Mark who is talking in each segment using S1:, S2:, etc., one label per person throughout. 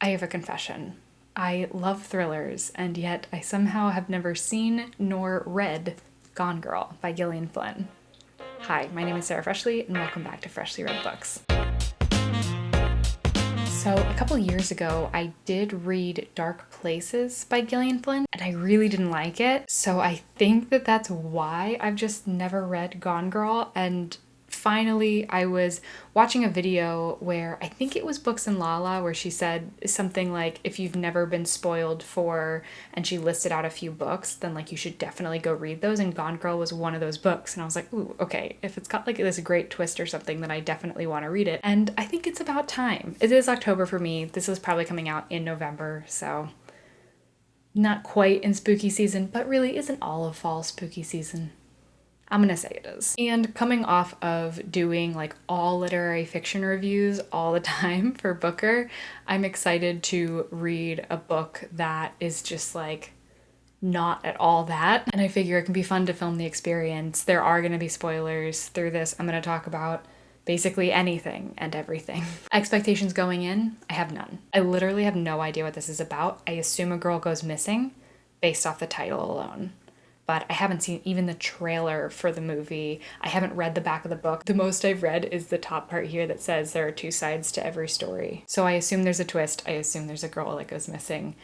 S1: I have a confession. I love thrillers, and yet I somehow have never seen nor read Gone Girl by Gillian Flynn. Hi, my name is Sarah Freshley, and welcome back to Freshly Read Books. So, a couple years ago, I did read Dark Places by Gillian Flynn, and I really didn't like it. So, I think that that's why I've just never read Gone Girl. And finally, I was watching a video where I think it was Books and Lala, where she said something like, if you've never been spoiled for, and she listed out a few books, then like you should definitely go read those. And Gone Girl was one of those books. And I was like, ooh, okay, if it's got like this great twist or something, then I definitely want to read it. And I think it's about time. It is October for me. This is probably coming out in November, so not quite in spooky season, but really isn't all of fall spooky season. I'm gonna say it is. And coming off of doing like all literary fiction reviews all the time for Booker, I'm excited to read a book that is just like not at all that. And I figure it can be fun to film the experience. There are gonna be spoilers through this. I'm gonna talk about basically anything and everything. Expectations going in, I have none. I literally have no idea what this is about. I assume a girl goes missing based off the title alone. But I haven't seen even the trailer for the movie. I haven't read the back of the book. The most I've read is the top part here that says there are two sides to every story. So I assume there's a twist. I assume there's a girl that goes missing.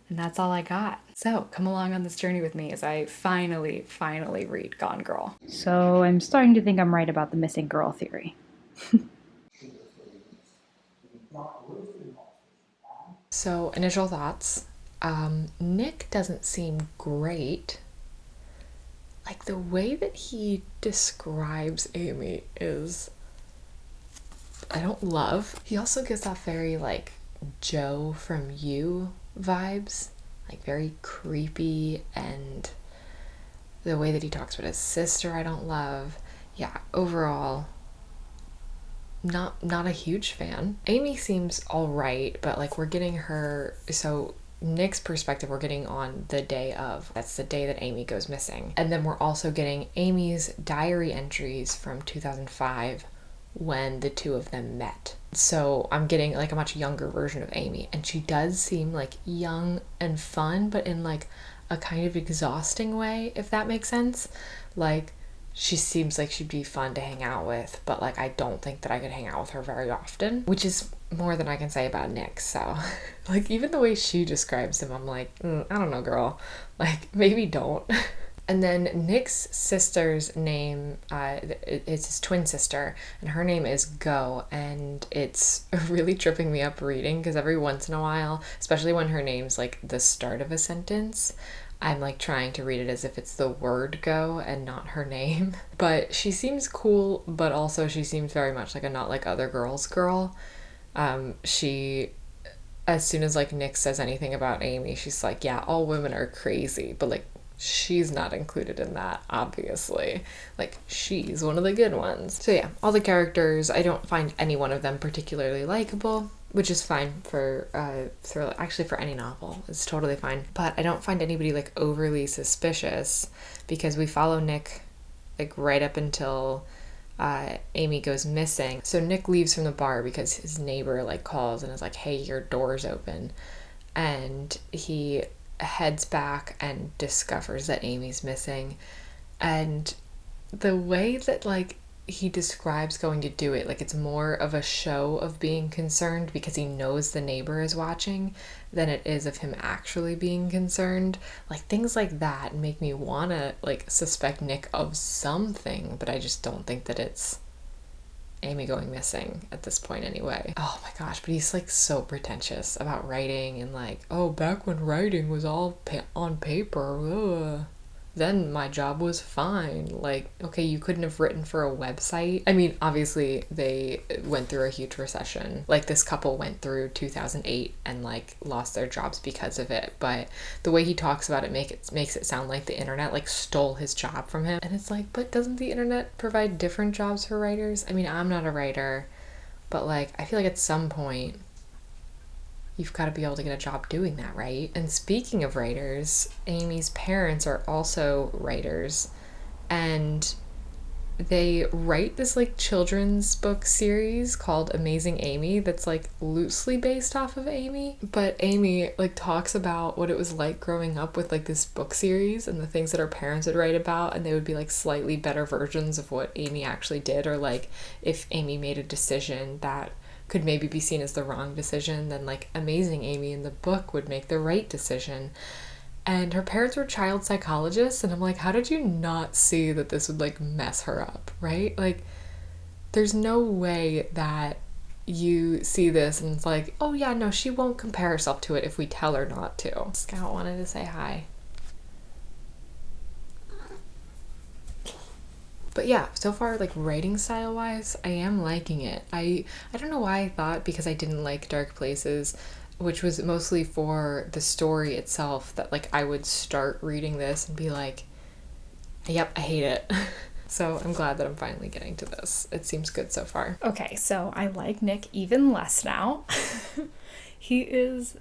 S1: And that's all I got. So come along on this journey with me as I finally read Gone Girl.
S2: So I'm starting to think I'm right about the missing girl theory.
S3: So, initial thoughts. Nick doesn't seem great. Like, the way that he describes Amy is, I don't love. He also gives off very, like, Joe from You vibes. Like, very creepy, and the way that he talks about his sister I don't love. Yeah, overall, not a huge fan. Amy seems alright, but, like, we're getting her, so Nick's perspective we're getting on the day of. That's the day that Amy goes missing. And then we're also getting Amy's diary entries from 2005 when the two of them met. So I'm getting like a much younger version of Amy, and she does seem like young and fun, but in like a kind of exhausting way, if that makes sense. Like, she seems like she'd be fun to hang out with, but like I don't think that I could hang out with her very often, which is more than I can say about Nick. So like even the way she describes him, I'm like, I don't know, girl, like maybe don't. And then Nick's sister's name, it's his twin sister, and her name is Go, and it's really tripping me up reading because every once in a while, especially when her name's like the start of a sentence, I'm like trying to read it as if it's the word go and not her name. But she seems cool, but also she seems very much like a not like other girls girl. She, as soon as like Nick says anything about Amy, she's like, yeah, all women are crazy, but like she's not included in that, obviously. Like, she's one of the good ones. So yeah, all the characters, I don't find any one of them particularly likable, which is fine for thriller. Actually, for any novel, it's totally fine. But I don't find anybody like overly suspicious because we follow Nick like right up until Amy goes missing. So Nick leaves from the bar because his neighbor like calls and is like, hey, your door's open. And he heads back and discovers that Amy's missing. And the way that like he describes going to do it, like it's more of a show of being concerned because he knows the neighbor is watching than it is of him actually being concerned. Like things like that make me want to like suspect Nick of something, but I just don't think that it's Amy going missing at this point anyway. Oh my gosh, but he's like so pretentious about writing and like, oh, back when writing was all on paper, then my job was fine. Like, okay, you couldn't have written for a website. I mean, obviously they went through a huge recession. Like this couple went through 2008 and like lost their jobs because of it. But the way he talks about it makes it sound like the internet like stole his job from him. And it's like, but doesn't the internet provide different jobs for writers? I mean, I'm not a writer, but like I feel like at some point you've got to be able to get a job doing that, right? And speaking of writers, Amy's parents are also writers, and they write this like children's book series called Amazing Amy that's like loosely based off of Amy. But Amy like talks about what it was like growing up with like this book series and the things that her parents would write about, and they would be like slightly better versions of what Amy actually did, or like if Amy made a decision that could maybe be seen as the wrong decision, then like Amazing Amy in the book would make the right decision. And her parents were child psychologists, and I'm like, how did you not see that this would like mess her up, right? Like, there's no way that you see this and it's like, oh yeah, no, she won't compare herself to it if we tell her not to. Scout wanted to say hi. But yeah, so far, like writing style wise, I am liking it. I don't know why I thought, because I didn't like Dark Places, which was mostly for the story itself, that like I would start reading this and be like, yep, I hate it. So I'm glad that I'm finally getting to this. It seems good so far.
S1: Okay, so I like Nick even less now. He is,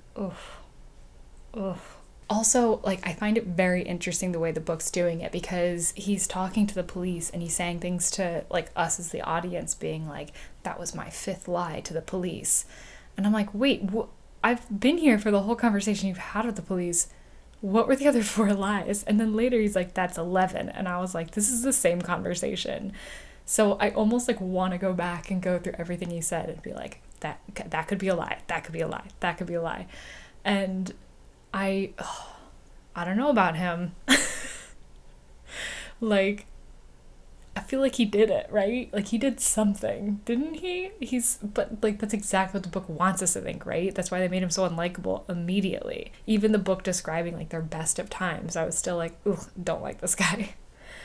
S1: Also, like, I find it very interesting the way the book's doing it, because he's talking to the police and he's saying things to, like, us as the audience, being like, that was my 5th lie to the police. And I'm like, wait, I've been here for the whole conversation you've had with the police. What were the other 4 lies? And then later he's like, that's 11. And I was like, this is the same conversation. So I almost like want to go back and go through everything he said and be like, that could be a lie. That could be a lie. That could be a lie. And I don't know about him. Like, I feel like he did it, right? Like, he did something, didn't he? But like, that's exactly what the book wants us to think, right? That's why they made him so unlikable immediately. Even the book describing like their best of times, I was still like, ugh, don't like this guy.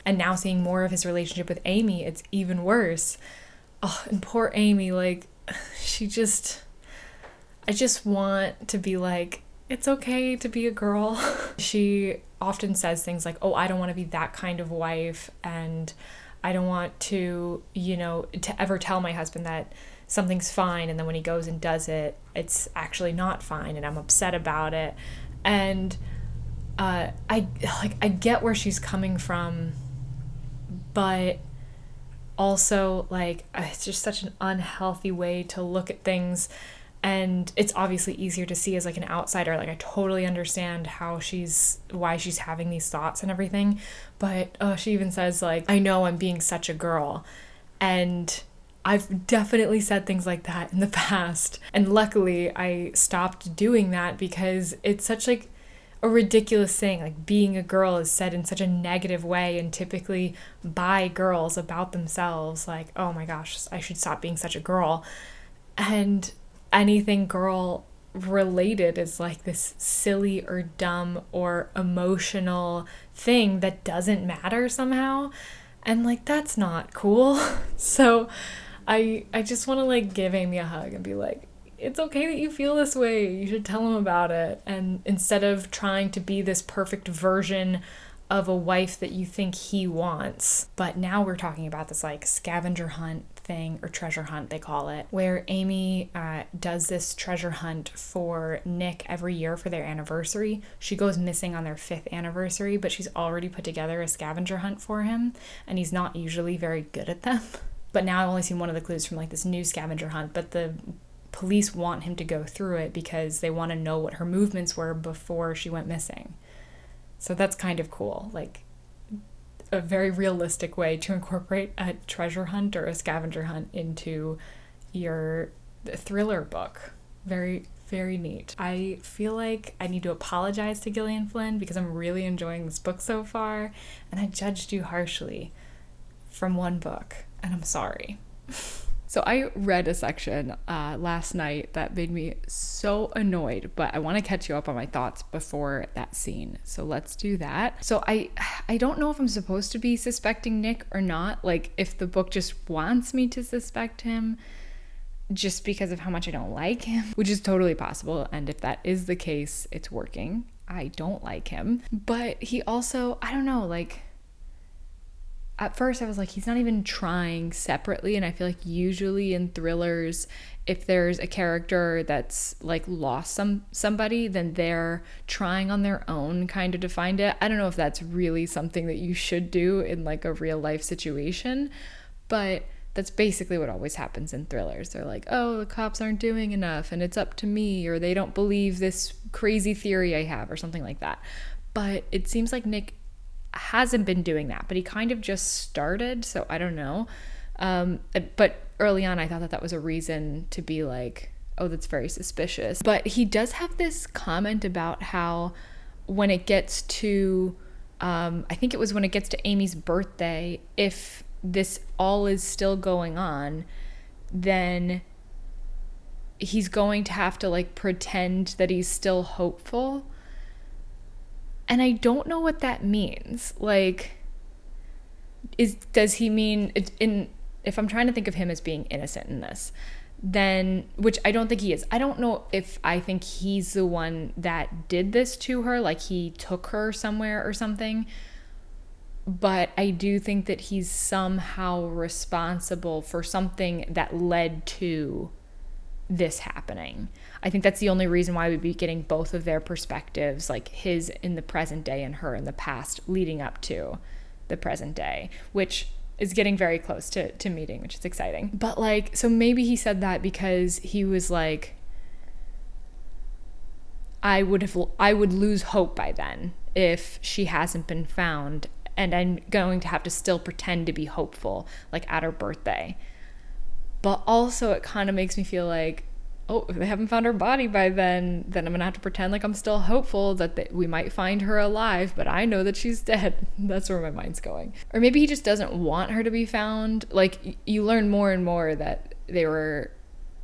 S1: And now seeing more of his relationship with Amy, it's even worse. Oh, and poor Amy, like, I just want to be like, it's okay to be a girl. She often says things like, oh, I don't want to be that kind of wife, and I don't want to, to ever tell my husband that something's fine, and then when he goes and does it, it's actually not fine, and I'm upset about it. And I get where she's coming from, but also, like, it's just such an unhealthy way to look at things. And it's obviously easier to see as like an outsider. Like, I totally understand why she's having these thoughts and everything. But she even says like, I know I'm being such a girl. And I've definitely said things like that in the past. And luckily I stopped doing that, because it's such like a ridiculous thing. Like, being a girl is said in such a negative way, and typically by girls about themselves. Like, oh my gosh, I should stop being such a girl. And anything girl related is like this silly or dumb or emotional thing that doesn't matter somehow. And like, that's not cool. So I just want to like give Amy a hug and be like, it's okay that you feel this way. You should tell him about it. And instead of trying to be this perfect version of a wife that you think he wants. But now we're talking about this like scavenger hunt thing, or treasure hunt they call it, where Amy does this treasure hunt for Nick every year for their anniversary. She goes missing on their 5th anniversary, but she's already put together a scavenger hunt for him, and he's not usually very good at them. But now I've only seen one of the clues from like this new scavenger hunt, but the police want him to go through it because they want to know what her movements were before she went missing. So that's kind of cool, like a very realistic way to incorporate a treasure hunt or a scavenger hunt into your thriller book. Very, very neat. I feel like I need to apologize to Gillian Flynn, because I'm really enjoying this book so far, and I judged you harshly from one book, and I'm sorry. So I read a section last night that made me so annoyed, but I want to catch you up on my thoughts before that scene. So let's do that. So I don't know if I'm supposed to be suspecting Nick or not. Like, if the book just wants me to suspect him just because of how much I don't like him, which is totally possible. And if that is the case, it's working. I don't like him. But he also, I don't know, like, at first I was like, he's not even trying separately. And I feel like usually in thrillers, if there's a character that's like lost somebody, then they're trying on their own kind of to find it. I don't know if that's really something that you should do in like a real life situation, but that's basically what always happens in thrillers. They're like, oh, the cops aren't doing enough and it's up to me, or they don't believe this crazy theory I have, or something like that. But it seems like Nick hasn't been doing that, but he kind of just started, so I don't know. But early on I thought that was a reason to be like, oh, that's very suspicious. But he does have this comment about how when it gets to I think it was when it gets to Amy's birthday, if this all is still going on, then he's going to have to like pretend that he's still hopeful. And I don't know what that means. Like, does he mean if I'm trying to think of him as being innocent in this, then, which I don't think he is. I don't know if I think he's the one that did this to her, like he took her somewhere or something. But I do think that he's somehow responsible for something that led to this happening. I think that's the only reason why we'd be getting both of their perspectives, like his in the present day and her in the past, leading up to the present day, which is getting very close to meeting, which is exciting. But like, so maybe he said that because he was like, I would lose hope by then if she hasn't been found, and I'm going to have to still pretend to be hopeful, like at her birthday. But also it kind of makes me feel like, oh, if they haven't found her body by then I'm gonna have to pretend like I'm still hopeful that we might find her alive, but I know that she's dead. That's where my mind's going. Or maybe he just doesn't want her to be found. Like, you learn more and more that they were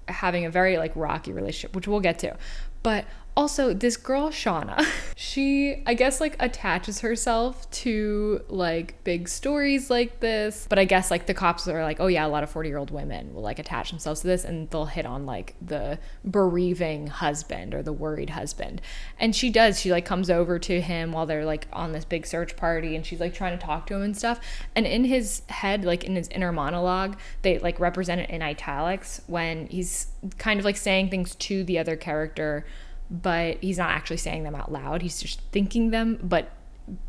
S1: having a very like rocky relationship, which we'll get to. But also, this girl, Shauna, she, I guess, like, attaches herself to, like, big stories like this. But I guess, like, the cops are like, oh, yeah, a lot of 40-year-old women will, like, attach themselves to this, and they'll hit on, like, the bereaving husband or the worried husband. And she does. She, like, comes over to him while they're, like, on this big search party, and she's, like, trying to talk to him and stuff. And in his head, like, in his inner monologue, they, like, represent it in italics when he's kind of, like, saying things to the other character, but he's not actually saying them out loud. He's just thinking them, but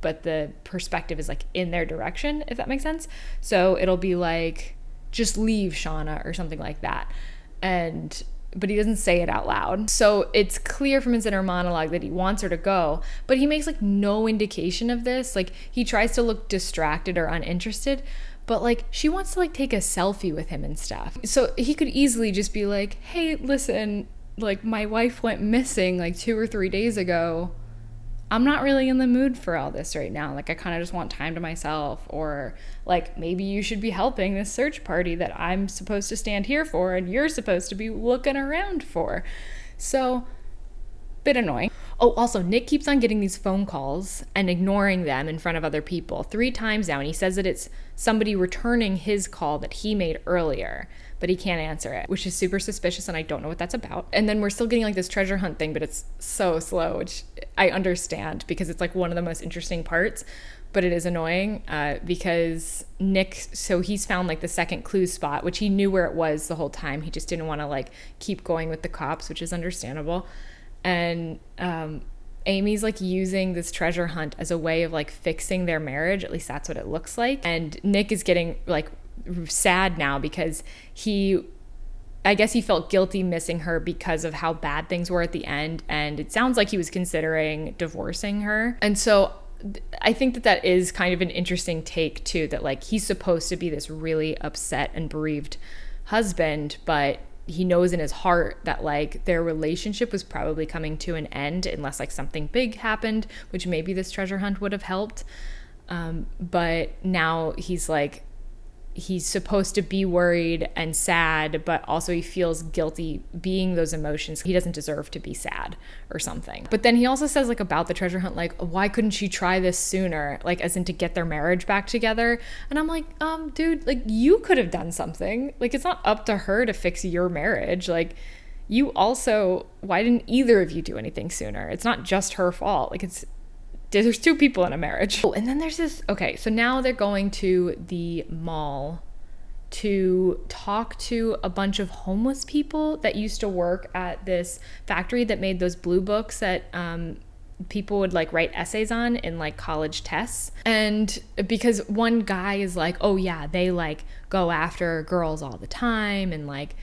S1: the perspective is like in their direction, if that makes sense. So it'll be like, just leave, Shauna, or something like that. But he doesn't say it out loud. So it's clear from his inner monologue that he wants her to go, but he makes like no indication of this. Like, he tries to look distracted or uninterested, but like, she wants to like take a selfie with him and stuff. So he could easily just be like, hey, listen, like, my wife went missing like 2 or 3 days ago. I'm not really in the mood for all this right now. Like, I kind of just want time to myself. Or like, maybe you should be helping this search party that I'm supposed to stand here for and you're supposed to be looking around for. So, bit annoying. Oh, also, Nick keeps on getting these phone calls and ignoring them in front of other people 3 times now, and he says that it's somebody returning his call that he made earlier, but he can't answer it, which is super suspicious, and I don't know what that's about. And then we're still getting like this treasure hunt thing, but it's so slow, which I understand because it's like one of the most interesting parts, but it is annoying because Nick, so he's found like the second clue spot, which he knew where it was the whole time. He just didn't want to like keep going with the cops, which is understandable. And Amy's like using this treasure hunt as a way of like fixing their marriage. At least that's what it looks like. And Nick is getting like sad now because I guess he felt guilty missing her because of how bad things were at the end. And it sounds like he was considering divorcing her. And so I think that is kind of an interesting take too, that like, he's supposed to be this really upset and bereaved husband, but he knows in his heart that like their relationship was probably coming to an end unless like something big happened, which maybe this treasure hunt would have helped. But now he's like, he's supposed to be worried and sad, but also he feels guilty being those emotions. He doesn't deserve to be sad or something. But then he also says like about the treasure hunt, like, why couldn't she try this sooner? Like, as in to get their marriage back together. And I'm like, dude, like, you could have done something. Like, it's not up to her to fix your marriage. Like, you also, why didn't either of you do anything sooner? It's not just her fault. Like,
S3: There's two people in a marriage. Oh, and then there's this, okay, so now they're going to the mall to talk to a bunch of homeless people that used to work at this factory that made those blue books that people would like write essays on in like college tests. And because one guy is like, oh yeah, they like go after girls all the time, and like,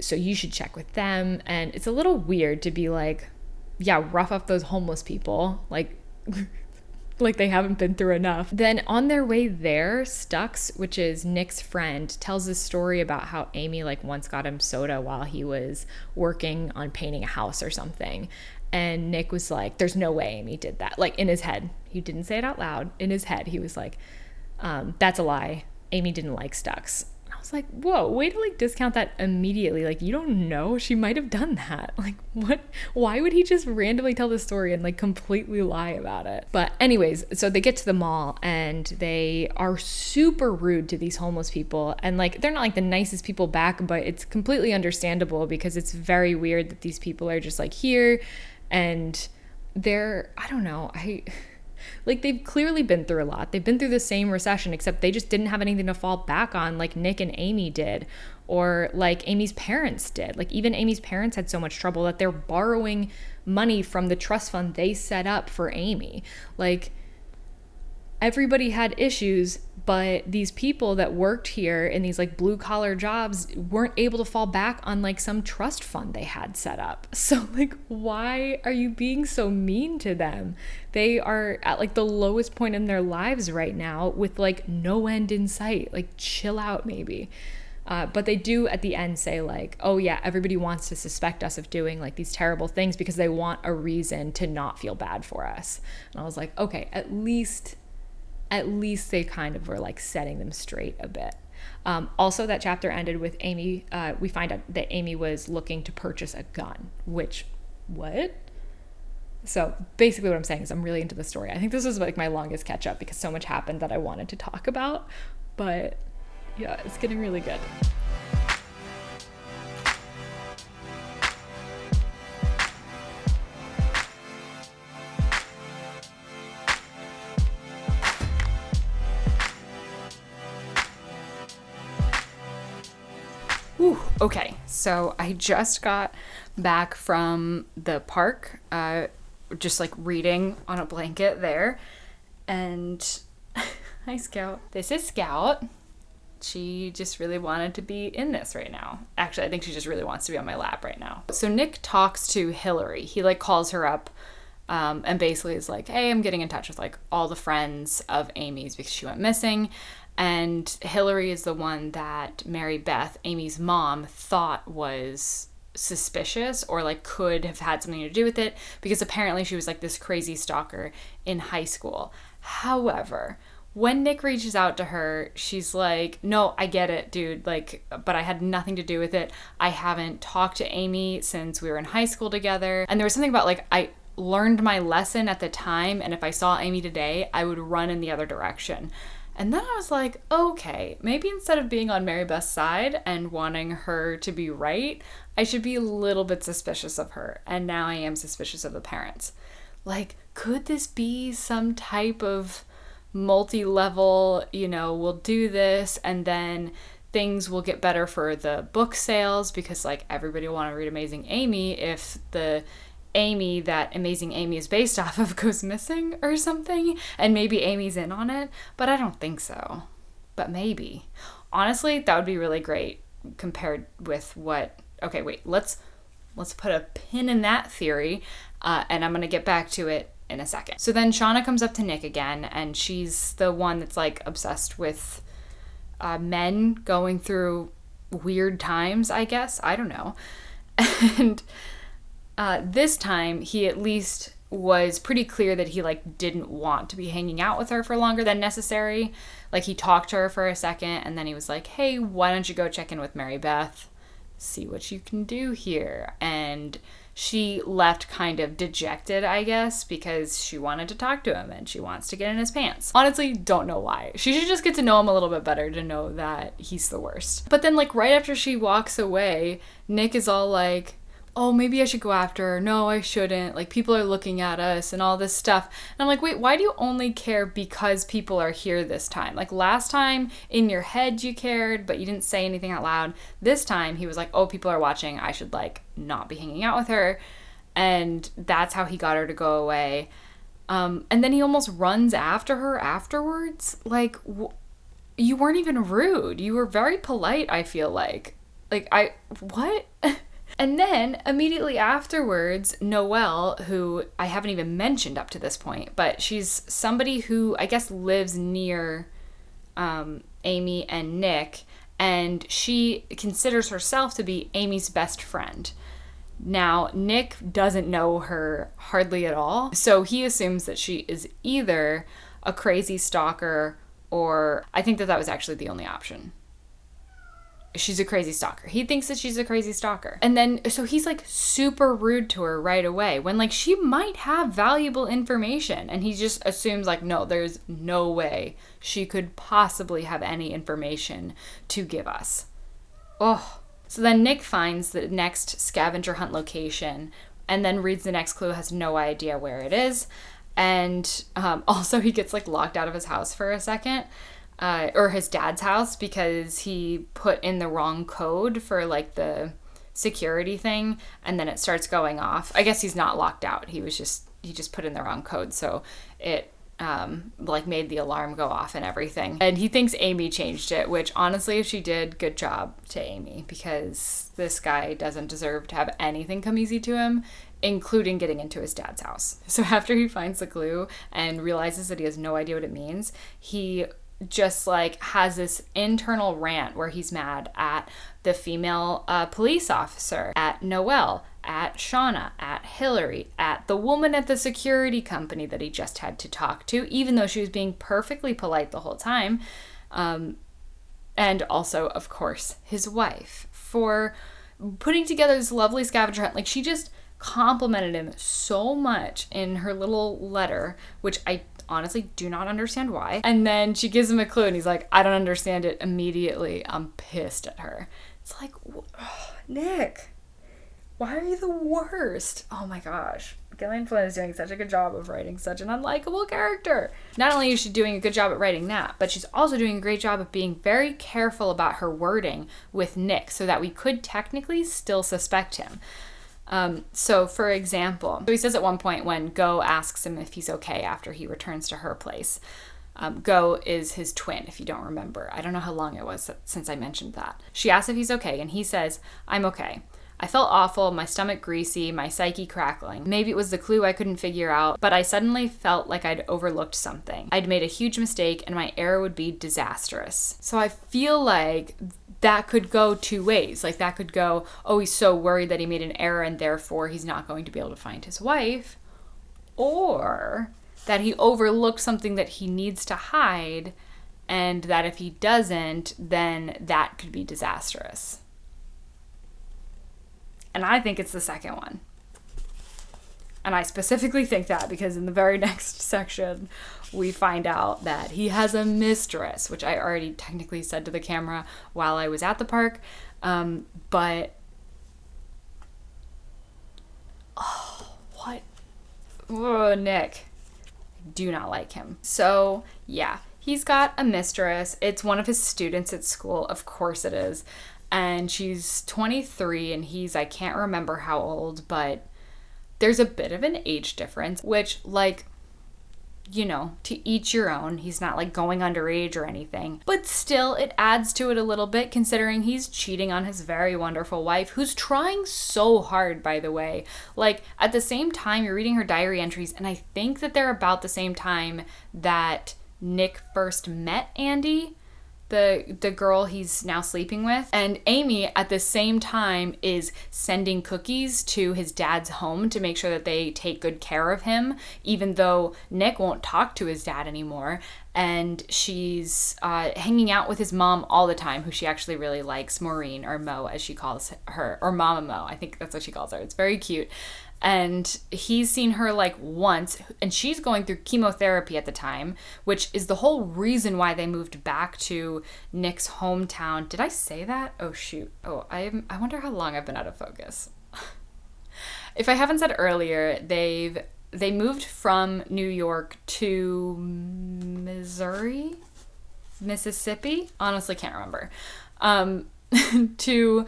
S3: so you should check with them. And it's a little weird to be like, yeah, rough up those homeless people, like like they haven't been through enough. Then on their way there, Stux, which is Nick's friend, tells this story about how Amy like once got him soda while he was working on painting a house or something. And Nick was like, there's no way Amy did that. Like in his head. He didn't say it out loud. In his head, he was like, that's a lie. Amy didn't like Stux. I was like, whoa, way to like discount that immediately. Like, you don't know, she might have done that. Like, what? Why would he just randomly tell the story and like completely lie about it? But anyways, so they get to the mall and they are super rude to these homeless people. And like, they're not like the nicest people back, but it's completely understandable because it's very weird that these people are just like here and they're, I don't know, like they've clearly been through a lot. They've been through the same recession, except they just didn't have anything to fall back on like Nick and Amy did, or like Amy's parents did. Like even Amy's parents had so much trouble that they're borrowing money from the trust fund they set up for Amy. Like everybody had issues, but these people that worked here in these like blue collar jobs weren't able to fall back on like some trust fund they had set up. So like, why are you being so mean to them? They are at like the lowest point in their lives right now with like no end in sight. Like chill out maybe. But they do at the end say like, oh yeah, everybody wants to suspect us of doing like these terrible things because they want a reason to not feel bad for us. And I was like, okay, at least they kind of were like setting them straight a bit. Also, that chapter ended with Amy. We find out that Amy was looking to purchase a gun, which, what? So basically what I'm saying is I'm really into the story. I think this was like my longest catch up because so much happened that I wanted to talk about. But yeah, it's getting really good. Ooh, okay, so I just got back from the park, just like reading on a blanket there, and hi Scout. This is Scout. She just really wanted to be in this right now. Actually, I think she just really wants to be on my lap right now. So Nick talks to Hillary. He like calls her up and basically is like, hey, I'm getting in touch with like all the friends of Amy's because she went missing. And Hillary is the one that Mary Beth, Amy's mom, thought was suspicious or like could have had something to do with it because apparently she was like this crazy stalker in high school. However, when Nick reaches out to her, she's like, no, I get it, dude. Like, but I had nothing to do with it. I haven't talked to Amy since we were in high school together. And there was something about like, I learned my lesson at the time. And if I saw Amy today, I would run in the other direction. And then I was like, okay, maybe instead of being on Mary Beth's side and wanting her to be right, I should be a little bit suspicious of her. And now I am suspicious of the parents. Like, could this be some type of multi-level, we'll do this and then things will get better for the book sales because like everybody will want to read Amazing Amy if the Amy that Amazing Amy is based off of goes missing or something, and maybe Amy's in on it, but I don't think so. But maybe. Honestly, that would be really great compared with what... Okay, wait, let's put a pin in that theory, and I'm going to get back to it in a second. So then Shauna comes up to Nick again, and she's the one that's like obsessed with men going through weird times, I guess. I don't know. And... this time, he at least was pretty clear that he, like, didn't want to be hanging out with her for longer than necessary. Like, he talked to her for a second, and then he was like, hey, why don't you go check in with Mary Beth? See what you can do here. And she left kind of dejected, I guess, because she wanted to talk to him, and she wants to get in his pants. Honestly, don't know why. She should just get to know him a little bit better to know that he's the worst. But then, like, right after she walks away, Nick is all like...
S1: oh, maybe I should go after her. No, I shouldn't. Like, people are looking at us and all this stuff. And I'm like, wait, why do you only care because people are here this time? Like, last time in your head you cared, but you didn't say anything out loud. This time he was like, oh, people are watching. I should, like, not be hanging out with her. And that's how he got her to go away. And then he almost runs after her afterwards. Like, you weren't even rude. You were very polite, I feel like. Like, what? And then immediately afterwards, Noelle, who I haven't even mentioned up to this point, but she's somebody who I guess lives near Amy and Nick, and she considers herself to be Amy's best friend. Now, Nick doesn't know her hardly at all, so he assumes that she is either a crazy stalker or I think that was actually the only option. She's a crazy stalker. He thinks that she's a crazy stalker. And then, so he's like super rude to her right away when like she might have valuable information. And he just assumes like, no, there's no way she could possibly have any information to give us. Oh. So then Nick finds the next scavenger hunt location and then reads the next clue, has no idea where it is. And also he gets like locked out of his house for a second. Or his dad's house because he put in the wrong code for like the security thing and then it starts going off. I guess he's not locked out. He just put in the wrong code. So it like made the alarm go off and everything. And he thinks Amy changed it, which honestly, if she did, good job to Amy because this guy doesn't deserve to have anything come easy to him, including getting into his dad's house. So after he finds the clue and realizes that he has no idea what it means, he just like has this internal rant where he's mad at the female police officer, at Noelle, at Shauna, at Hillary, at the woman at the security company that he just had to talk to, even though she was being perfectly polite the whole time. And also, of course, his wife for putting together this lovely scavenger hunt. Like, she just complimented him so much in her little letter, which I honestly do not understand why. And then she gives him a clue and he's like, I don't understand it immediately. I'm pissed at her. It's like, oh, Nick, why are you the worst? Oh my gosh. Gillian Flynn is doing such a good job of writing such an unlikable character. Not only is she doing a good job at writing that, but she's also doing a great job of being very careful about her wording with Nick so that we could technically still suspect him. So for example, so he says at one point when Go asks him if he's okay after he returns to her place, Go is his twin, if you don't remember. I don't know how long it was since I mentioned that. She asks if he's okay, and he says, I'm okay. I felt awful, my stomach greasy, my psyche crackling. Maybe it was the clue I couldn't figure out, but I suddenly felt like I'd overlooked something. I'd made a huge mistake, and my error would be disastrous. So I feel like that could go two ways. Like, that could go, oh, he's so worried that he made an error and therefore he's not going to be able to find his wife. Or that he overlooked something that he needs to hide and that if he doesn't, then that could be disastrous. And I think it's the second one. And I specifically think that because in the very next section, we find out that he has a mistress, which I already technically said to the camera while I was at the park. But, oh, what? Oh, Nick. I do not like him. So, yeah, he's got a mistress. It's one of his students at school. Of course it is. And she's 23 and he's, I can't remember how old, but there's a bit of an age difference, which, like, you know, to each your own. He's not like going underage or anything, but still it adds to it a little bit considering he's cheating on his very wonderful wife, who's trying so hard, by the way. Like, at the same time, you're reading her diary entries, and I think that they're about the same time that Nick first met Andy, the girl he's now sleeping with. And Amy at the same time is sending cookies to his dad's home to make sure that they take good care of him, even though Nick won't talk to his dad anymore. And she's hanging out with his mom all the time, who she actually really likes, Maureen, or Mo as she calls her, or Mama Mo, I think that's what she calls her. It's very cute. And he's seen her like once, and she's going through chemotherapy at the time, which is the whole reason why they moved back to Nick's hometown. Did I say that? Oh, shoot. Oh, I wonder how long I've been out of focus. If I haven't said earlier, they moved from New York to Missouri, Mississippi. Honestly, can't remember. To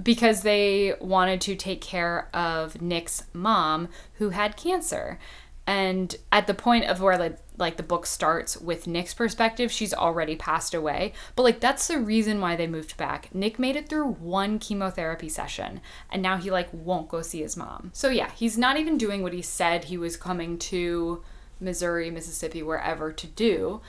S1: because they wanted to take care of Nick's mom, who had cancer. And at the point of where like the book starts with Nick's perspective, she's already passed away. But like that's the reason why they moved back. Nick made it through one chemotherapy session, and now he like won't go see his mom. So yeah, he's not even doing what he said he was coming to Missouri, Mississippi, wherever to do.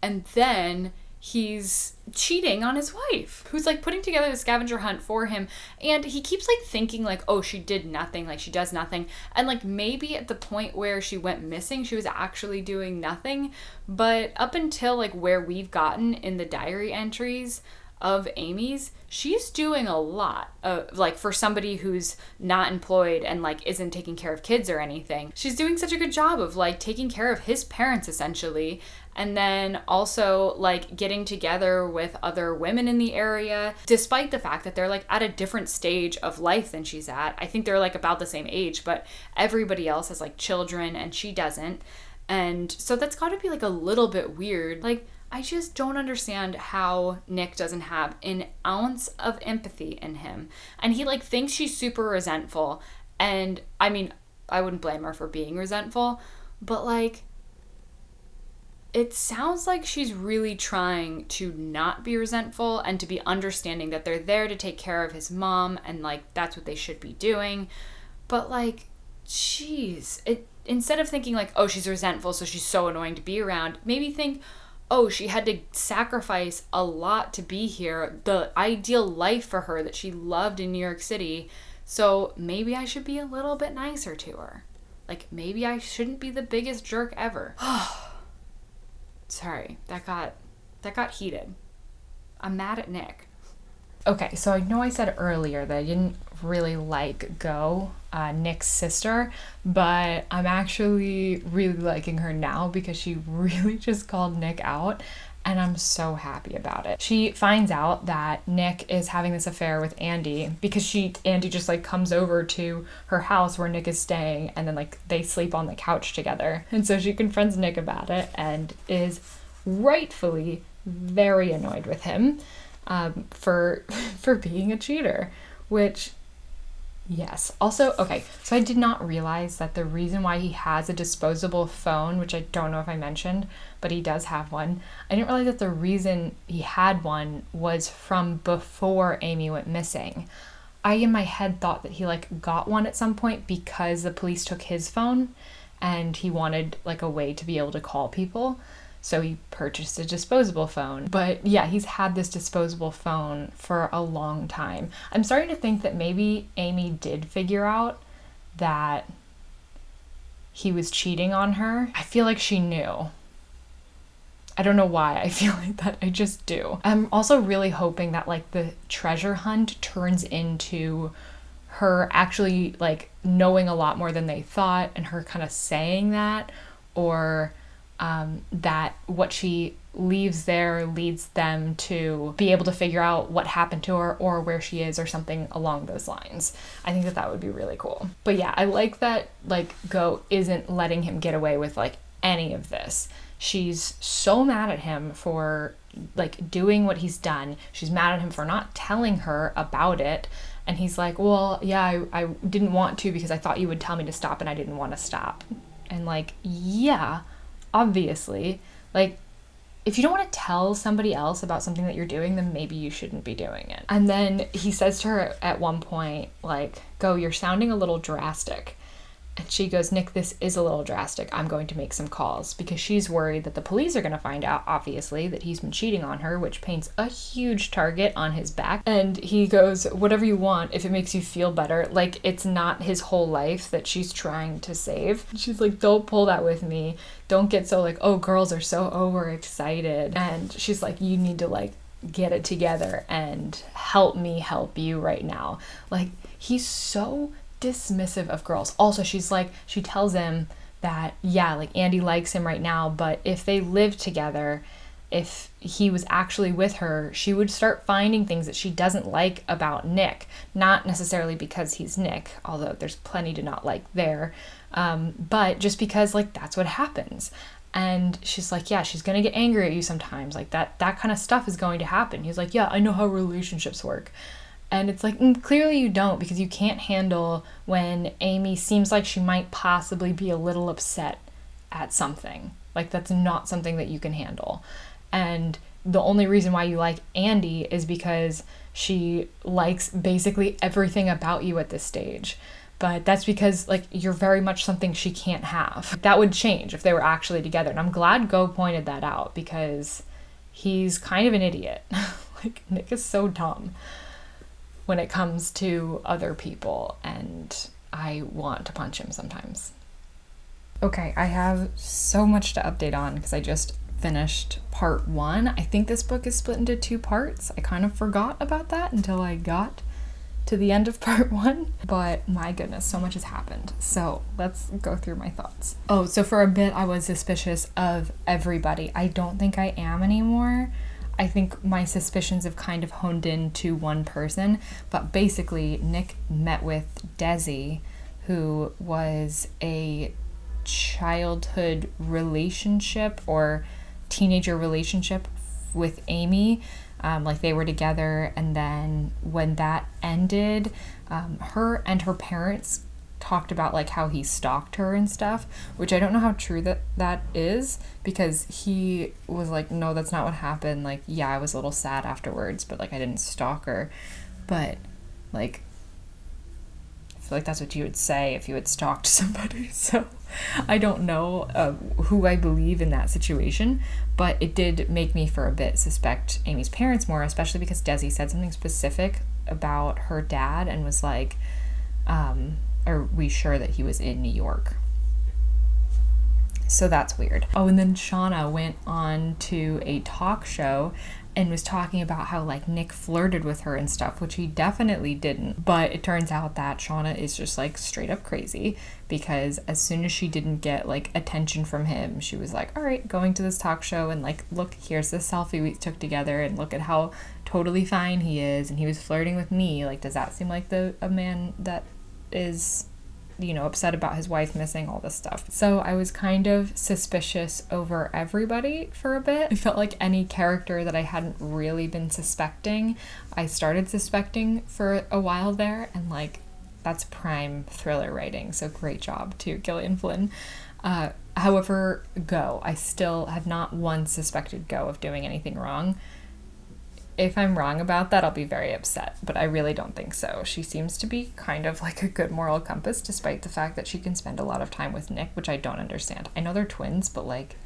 S1: And then he's cheating on his wife, who's like putting together the scavenger hunt for him, and he keeps like thinking like, oh, she did nothing, like she does nothing, and like maybe at the point where she went missing she was actually doing nothing. But up until like where we've gotten in the diary entries of Amy's, she's doing a lot of, like, for somebody who's not employed and like isn't taking care of kids or anything. She's doing such a good job of like taking care of his parents essentially, and then also like getting together with other women in the area, despite the fact that they're like at a different stage of life than she's at. I think they're like about the same age, but everybody else has like children and she doesn't. And so that's got to be like a little bit weird. Like, I just don't understand how Nick doesn't have an ounce of empathy in him. And he like thinks she's super resentful. And I mean, I wouldn't blame her for being resentful, but like, it sounds like she's really trying to not be resentful and to be understanding that they're there to take care of his mom and like that's what they should be doing. But like, jeez, instead of thinking like, oh, she's resentful so she's so annoying to be around, maybe think, oh, she had to sacrifice a lot to be here, the ideal life for her that she loved in New York City, so maybe I should be a little bit nicer to her. Like, maybe I shouldn't be the biggest jerk ever. Sorry, that got heated. I'm mad at Nick. Okay, so I know I said earlier that I didn't really like Go, Nick's sister, but I'm actually really liking her now because she really just called Nick out, and I'm so happy about it. She finds out that Nick is having this affair with Andy because Andy just like comes over to her house where Nick is staying, and then like they sleep on the couch together. And so she confronts Nick about it and is rightfully very annoyed with him for being a cheater, which, yes. Also, okay, so I did not realize that the reason why he has a disposable phone, which I don't know if I mentioned, but he does have one. I didn't realize that the reason he had one was from before Amy went missing. I, in my head, thought that he like got one at some point because the police took his phone and he wanted like a way to be able to call people. So he purchased a disposable phone. But yeah, he's had this disposable phone for a long time. I'm starting to think that maybe Amy did figure out that he was cheating on her. I feel like she knew. I don't know why I feel like that. I just do. I'm also really hoping that like the treasure hunt turns into her actually like knowing a lot more than they thought and her kind of saying that, or that what she leaves there leads them to be able to figure out what happened to her or where she is or something along those lines. I think that would be really cool. But yeah, I like that like Go isn't letting him get away with like any of this. She's so mad at him for like doing what he's done. She's mad at him for not telling her about it. And he's like, well, yeah, I didn't want to because I thought you would tell me to stop and I didn't want to stop. And like, yeah, obviously, like, if you don't want to tell somebody else about something that you're doing, then maybe you shouldn't be doing it. And then he says to her at one point, like, Go, you're sounding a little drastic. And she goes, Nick, this is a little drastic. I'm going to make some calls, because she's worried that the police are going to find out, obviously, that he's been cheating on her, which paints a huge target on his back. And he goes, whatever you want, if it makes you feel better. Like, it's not his whole life that she's trying to save. She's like, don't pull that with me. Don't get so like, oh, girls are so overexcited. And she's like, you need to like get it together and help me help you right now. Like, he's so dismissive of girls. Also, she's like, she tells him that, yeah, like Andy likes him right now, but if they live together, if he was actually with her, she would start finding things that she doesn't like about Nick. Not necessarily because he's Nick, although there's plenty to not like there, but just because, like, that's what happens. And she's like, yeah, she's gonna get angry at you sometimes. Like, that kind of stuff is going to happen. He's like, yeah, I know how relationships work. And it's like, clearly you don't, because you can't handle when Amy seems like she might possibly be a little upset at something. Like, that's not something that you can handle. And the only reason why you like Andy is because she likes basically everything about you at this stage. But that's because, like, you're very much something she can't have. That would change if they were actually together. And I'm glad Go pointed that out, because he's kind of an idiot. Like, Nick is so dumb when it comes to other people, and I want to punch him sometimes. Okay, I have so much to update on because I just finished part 1. I think this book is split into 2 parts. I kind of forgot about that until I got to the end of part 1, but my goodness, so much has happened. So let's go through my thoughts. Oh, so for a bit I was suspicious of everybody. I don't think I am anymore. I think my suspicions have kind of honed in to one person, but basically Nick met with Desi, who was a childhood relationship or teenager relationship with Amy. Like, they were together, and then when that ended, her and her parents talked about, like, how he stalked her and stuff, which I don't know how true that is, because he was like, no, that's not what happened. Like, yeah, I was a little sad afterwards, but, like, I didn't stalk her. But, like, I feel like that's what you would say if you had stalked somebody. So I don't know who I believe in that situation, but it did make me for a bit suspect Amy's parents more, especially because Desi said something specific about her dad and was like, are we sure that he was in New York? So that's weird. Oh, and then Shauna went on to a talk show and was talking about how, like, Nick flirted with her and stuff, which he definitely didn't. But it turns out that Shauna is just, like, straight up crazy, because as soon as she didn't get, like, attention from him, she was like, all right, going to this talk show and, like, look, here's this selfie we took together and look at how totally fine he is, and he was flirting with me. Like, does that seem like a man that is, you know, upset about his wife missing, all this stuff? So I was kind of suspicious over everybody for a bit. I felt like any character that I hadn't really been suspecting, I started suspecting for a while there, and, like, that's prime thriller writing, so great job to Gillian Flynn. However, Go, I still have not once suspected Go of doing anything wrong. If I'm wrong about that, I'll be very upset, but I really don't think so. She seems to be kind of like a good moral compass, despite the fact that she can spend a lot of time with Nick, which I don't understand. I know they're twins, but, like,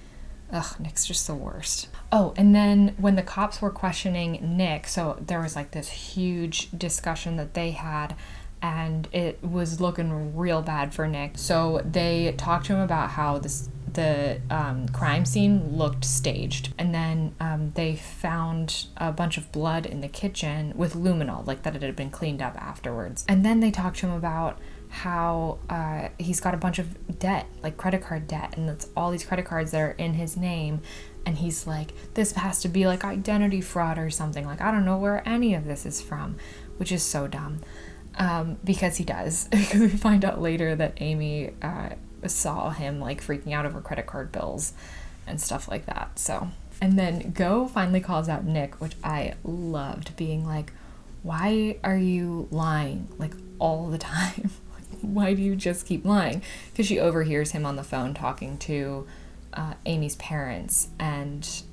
S1: ugh, Nick's just the worst. Oh, and then when the cops were questioning Nick, so there was, like, this huge discussion that they had, and it was looking real bad for Nick. So they talked to him about how the crime scene looked staged, and then they found a bunch of blood in the kitchen with luminol, like that it had been cleaned up afterwards. And then they talked to him about how he's got a bunch of debt, like credit card debt, and it's all these credit cards that are in his name, and he's like, this has to be like identity fraud or something. Like, I don't know where any of this is from, which is so dumb. Because he does. Because we find out later that Amy saw him, like, freaking out over credit card bills and stuff like that. So, and then Go finally calls out Nick, which I loved, being like, why are you lying, like, all the time? Why do you just keep lying? Because she overhears him on the phone talking to Amy's parents, and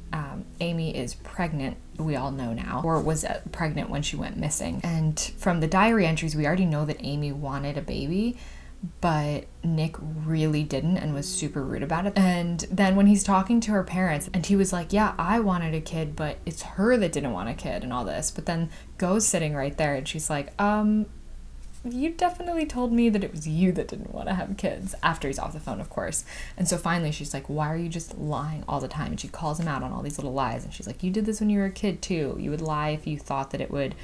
S1: Amy is pregnant, we all know now, or was pregnant when she went missing. And from the diary entries, we already know that Amy wanted a baby, but Nick really didn't and was super rude about it. And then when he's talking to her parents, and he was like, yeah, I wanted a kid, but it's her that didn't want a kid and all this. But then Go's sitting right there, and she's like, you definitely told me that it was you that didn't want to have kids, after he's off the phone, of course. And so finally she's like, why are you just lying all the time? And she calls him out on all these little lies, and she's like, you did this when you were a kid too. You would lie if you thought that it would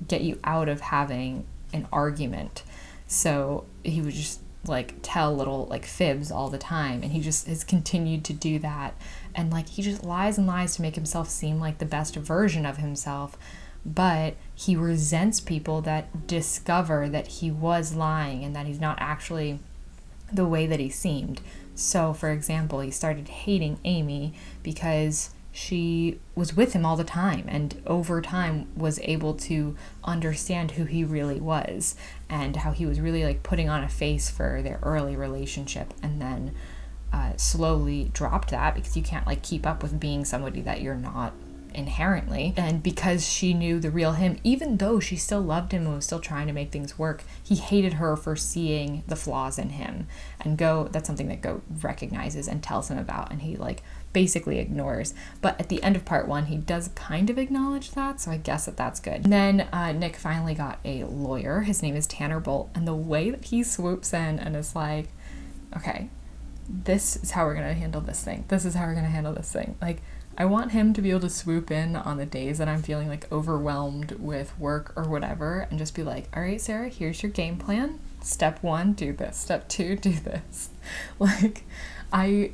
S1: get you out of having an argument. So he was just
S3: like tell little like fibs all the time, and he just has continued to do that, and like he just lies and lies to make himself seem like the best version of himself, but he resents people that discover that he was lying and that he's not actually the way that he seemed. So for example, he started hating Amy because she was with him all the time, and over time was able to understand who he really was and how he was really like putting on a face for their early relationship, and then slowly dropped that because you can't like keep up with being somebody that you're not inherently. And because she knew the real him, even though she still loved him and was still trying to make things work, he hated her for seeing the flaws in him. And that's something that Go recognizes and tells him about, and he like basically ignores. But at the end of part 1, he does kind of acknowledge that, so I guess that's good. And then Nick finally got a lawyer. His name is Tanner Bolt, and the way that he swoops in and is like, okay, this is how we're gonna handle this thing. This is how we're gonna handle this thing. Like, I want him to be able to swoop in on the days that I'm feeling like overwhelmed with work or whatever, and just be like, all right, Sarah, here's your game plan. Step 1, do this. Step 2, do this. Like, I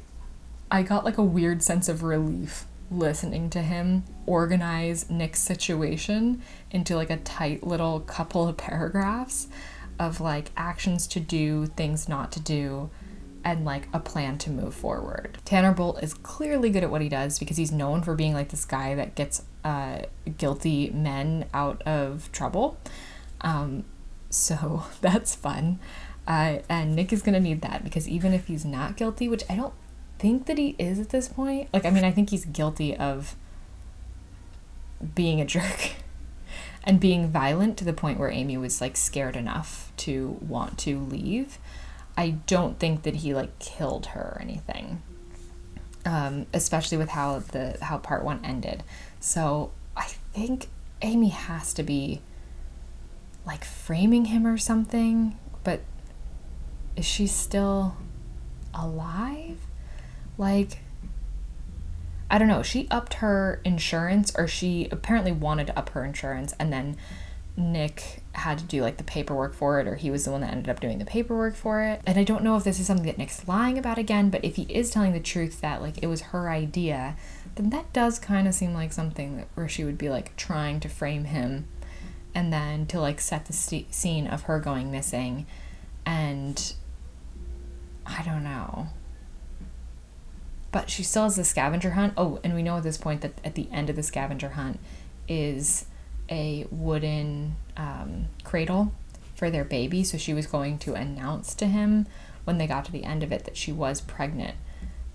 S3: got like a weird sense of relief listening to him organize Nick's situation into like a tight little couple of paragraphs of like actions to do, things not to do, and like a plan to move forward. Tanner Bolt is clearly good at what he does because he's known for being like this guy that gets guilty men out of trouble. So that's fun. And Nick is gonna need that because even if he's not guilty, which I don't think that he is at this point, like, I mean, I think he's guilty of being a jerk and being violent to the point where Amy was like scared enough to want to leave. I don't think that he like killed her or anything, especially with how part 1 ended. So I think Amy has to be like framing him or something, but is she still alive? Like, I don't know. She upped her insurance, or she apparently wanted to up her insurance, and then Nick had to do like the paperwork for it, or he was the one that ended up doing the paperwork for it. And I don't know if this is something that Nick's lying about again, but if he is telling the truth that like it was her idea, then that does kind of seem like something where she would be like trying to frame him, and then to like set the scene of her going missing. And I don't know. But she still has the scavenger hunt. Oh, and we know at this point that at the end of the scavenger hunt is a wooden cradle for their baby. So she was going to announce to him when they got to the end of it that she was pregnant.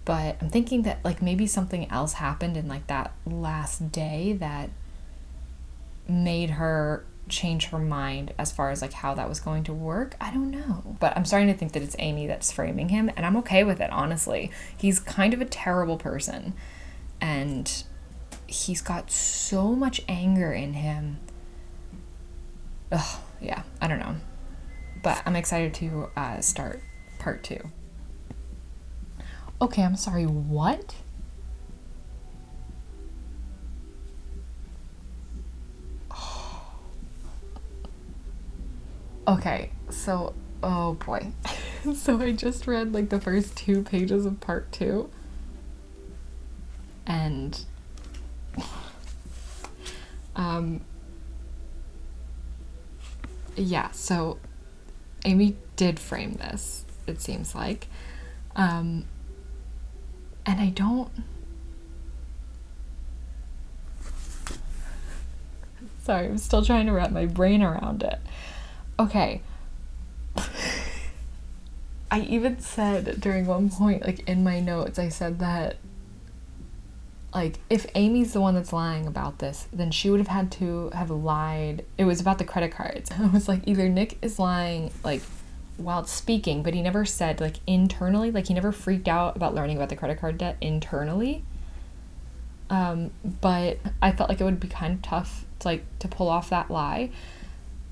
S3: But I'm thinking that like maybe something else happened in like that last day that made her change her mind as far as like how that was going to work. I don't know. But I'm starting to think that it's Amy that's framing him, and I'm okay with it, honestly. He's kind of a terrible person, and he's got so much anger in him. Ugh, yeah, I don't know. But I'm excited to start part 2. Okay, I'm sorry, what? Okay, so, oh boy. So I just read like the first 2 pages of part 2. And yeah, so Amy did frame this, it seems like. And I don't... Sorry, I'm still trying to wrap my brain around it. Okay. I even said during one point, like in my notes, I said that like if Amy's the one that's lying about this, then she would have had to have lied. It was about the credit cards. I was like, either Nick is lying like while speaking, but he never said like internally, like he never freaked out about learning about the credit card debt internally. But I felt like it would be kind of tough to pull off that lie.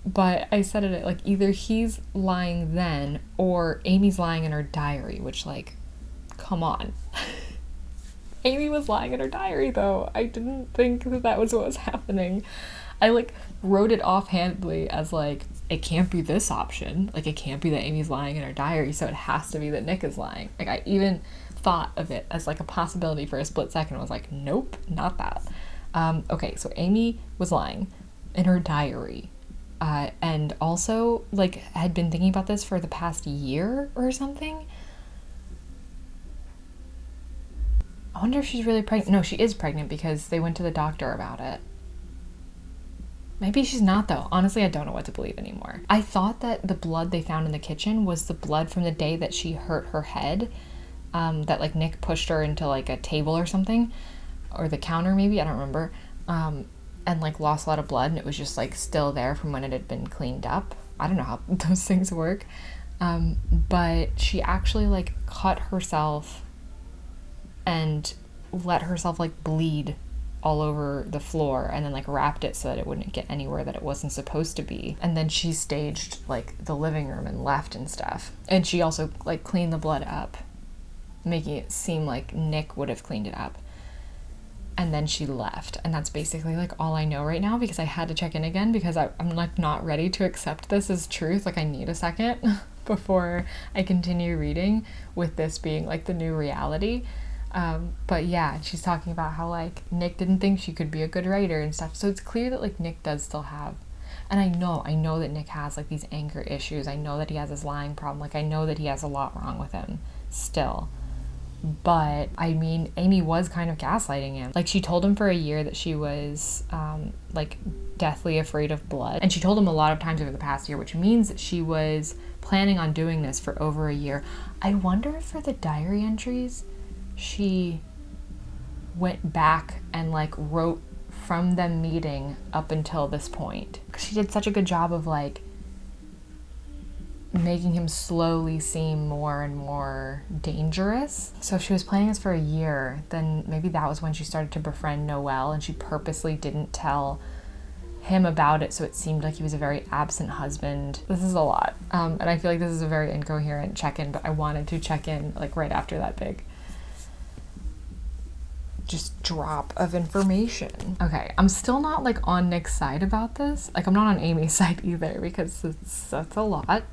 S3: But I said it like either he's lying then or Amy's lying in her diary, which like, come on. Amy was lying in her diary though. I didn't think that was what was happening. I like wrote it offhandedly as like it can't be this option. Like, it can't be that Amy's lying in her diary, so it has to be that Nick is lying. Like, I even thought of it as like a possibility for a split second. I was like, nope, not that. Okay, so Amy was lying in her diary. And also, like, had been thinking about this for the past year or something. I wonder if she's really pregnant. No, she is pregnant because they went to the doctor about it. Maybe she's not, though. Honestly, I don't know what to believe anymore. I thought that the blood they found in the kitchen was the blood from the day that she hurt her head. That, like, Nick pushed her into, like, a table or something. Or the counter, maybe. I don't remember. And, like, lost a lot of blood. And it was just, like, still there from when it had been cleaned up. I don't know how those things work. But she actually, like, cut herself and let herself, like, bleed all over the floor, and then, like, wrapped it so that it wouldn't get anywhere that it wasn't supposed to be. And then she staged, like, the living room and left and stuff. And she also, like, cleaned the blood up, making it seem like Nick would have cleaned it up. And then she left. And that's basically, like, all I know right now, because I had to check in again because I'm, like, not ready to accept this as truth. Like, I need a second before I continue reading, with this being, like, the new reality. But yeah, she's talking about how, like, Nick didn't think she could be a good writer and stuff. So it's clear that, like, Nick does still have, and I know that Nick has, like, these anger issues. I know that he has this lying problem. Like, I know that he has a lot wrong with him still. But, I mean, Amy was kind of gaslighting him. Like, she told him for a year that she was, like, deathly afraid of blood. And she told him a lot of times over the past year, which means that she was planning on doing this for over a year. I wonder if for the diary entries, she went back and, like, wrote from them meeting up until this point. Because she did such a good job of, like, making him slowly seem more and more dangerous. So if she was planning this for a year, then maybe that was when she started to befriend Noel, and she purposely didn't tell him about it, so it seemed like he was a very absent husband. This is a lot. And I feel like this is a very incoherent check-in, but I wanted to check in, like, right after that big just drop of information. Okay, I'm still not, like, on Nick's side about this. Like, I'm not on Amy's side either, because that's a lot.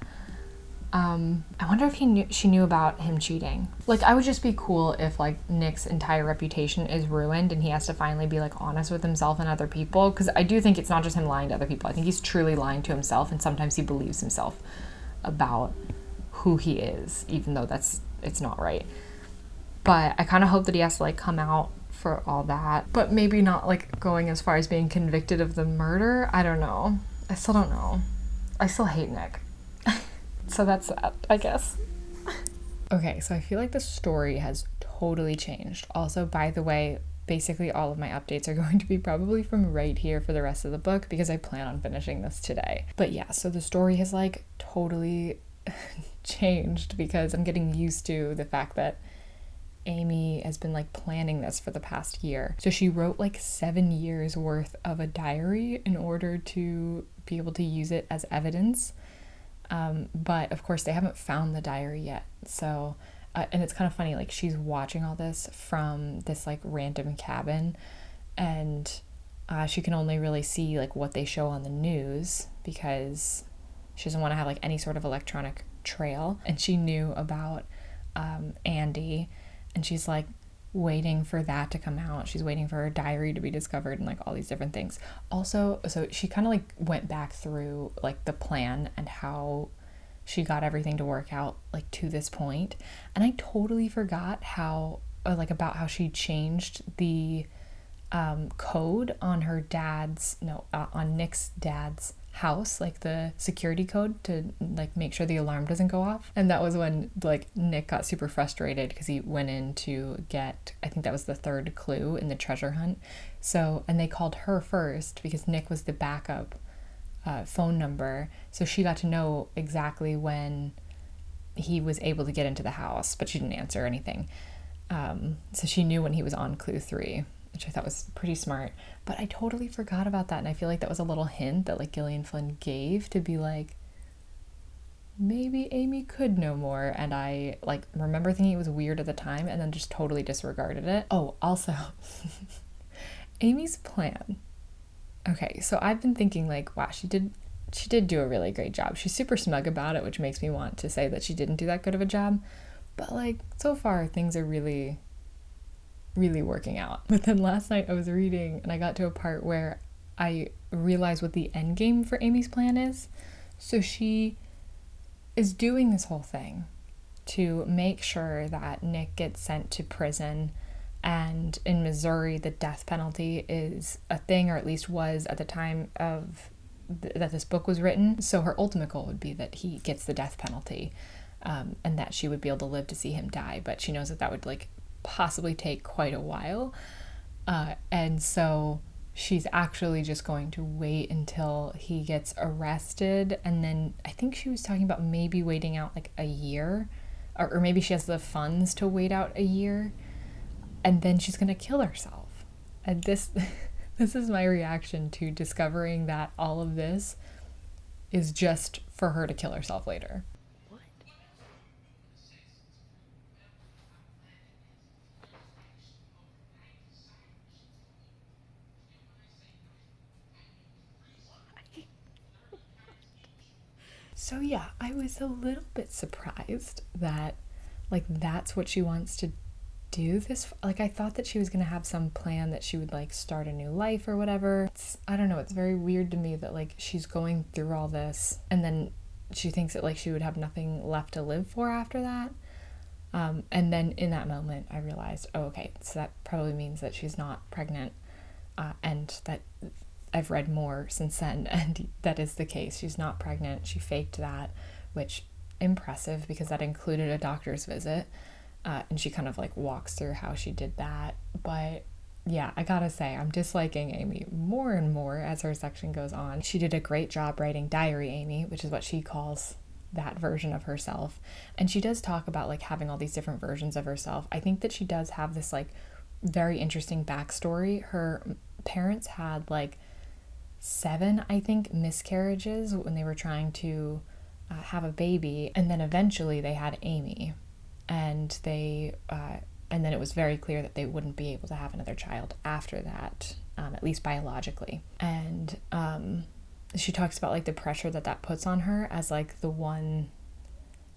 S3: I wonder if she knew about him cheating. Like, I would just be cool if, like, Nick's entire reputation is ruined and he has to finally be, like, honest with himself and other people. Because I do think it's not just him lying to other people. I think he's truly lying to himself, and sometimes he believes himself about who he is, even though it's not right. But I kind of hope that he has to, like, come out for all that. But maybe not, like, going as far as being convicted of the murder. I don't know. I still don't know. I still hate Nick. So that's that, I guess. Okay, so I feel like the story has totally changed. Also, by the way, basically all of my updates are going to be probably from right here for the rest of the book, because I plan on finishing this today. But yeah, so the story has, like, totally changed, because I'm getting used to the fact that Amy has been, like, planning this for the past year. So she wrote, like, 7 years worth of a diary in order to be able to use it as evidence. But of course they haven't found the diary yet. So, and it's kind of funny, like, she's watching all this from this, like, random cabin, and she can only really see, like, what they show on the news, because she doesn't want to have, like, any sort of electronic trail. And she knew about Andy, and she's, like, waiting for that to come out. She's waiting for her diary to be discovered and, like, all these different things. Also, so she kind of, like, went back through, like, the plan and how she got everything to work out, like, to this point. And I totally forgot how, like, about how she changed the code on her dad's, on Nick's dad's house, like, the security code, to, like, make sure the alarm doesn't go off. And that was when, like, Nick got super frustrated because he went in to get, I think that was the third clue in the treasure hunt. So, and they called her first because Nick was the backup phone number. So she got to know exactly when he was able to get into the house, but she didn't answer anything. So she knew when he was on clue 3, which I thought was pretty smart. But I totally forgot about that, and I feel like that was a little hint that, like, Gillian Flynn gave to be like, maybe Amy could know more. And I, like, remember thinking it was weird at the time and then just totally disregarded it. Oh, also, Amy's plan. Okay, so I've been thinking, like, wow, she did she did do a really great job. She's super smug about it, which makes me want to say that she didn't do that good of a job. But like so far things are really, really working out. But then last night I was reading and I got to a part where I realized what the end game for Amy's plan is. So she is doing this whole thing to make sure that Nick gets sent to prison. And in Missouri, the death penalty is a thing, or at least was at the time of that this book was written. So her ultimate goal would be that he gets the death penalty, and that she would be able to live to see him die. But she knows that that would like possibly take quite a while. And so she's actually just going to wait until he gets arrested. And then I think she was talking about maybe waiting out like a year, or maybe she has the funds to wait out a year. And then she's going to kill herself. And this is my reaction to discovering that all of this is just for her to kill herself later. So yeah, I was a little bit surprised that like that's what she wants to do this. Like I thought that she was gonna have some plan that she would like start a new life or whatever. I don't know, it's very weird to me that like she's going through all this and then she thinks that like she would have nothing left to live for after that. And then in that moment I realized, oh okay, so that probably means that she's not pregnant, and that I've read more since then, and that is the case. She's not pregnant. She faked that, which impressive because that included a doctor's visit. And she kind of like walks through how she did that. But yeah, I gotta say, I'm disliking Amy more and more as her section goes on. She did a great job writing Diary Amy, which is what she calls that version of herself. And she does talk about like having all these different versions of herself. I think that she does have this like very interesting backstory. Her parents had like 7, I think, miscarriages when they were trying to have a baby, and then eventually they had Amy, and and then it was very clear that they wouldn't be able to have another child after that, at least biologically. And she talks about like the pressure that that puts on her as like the one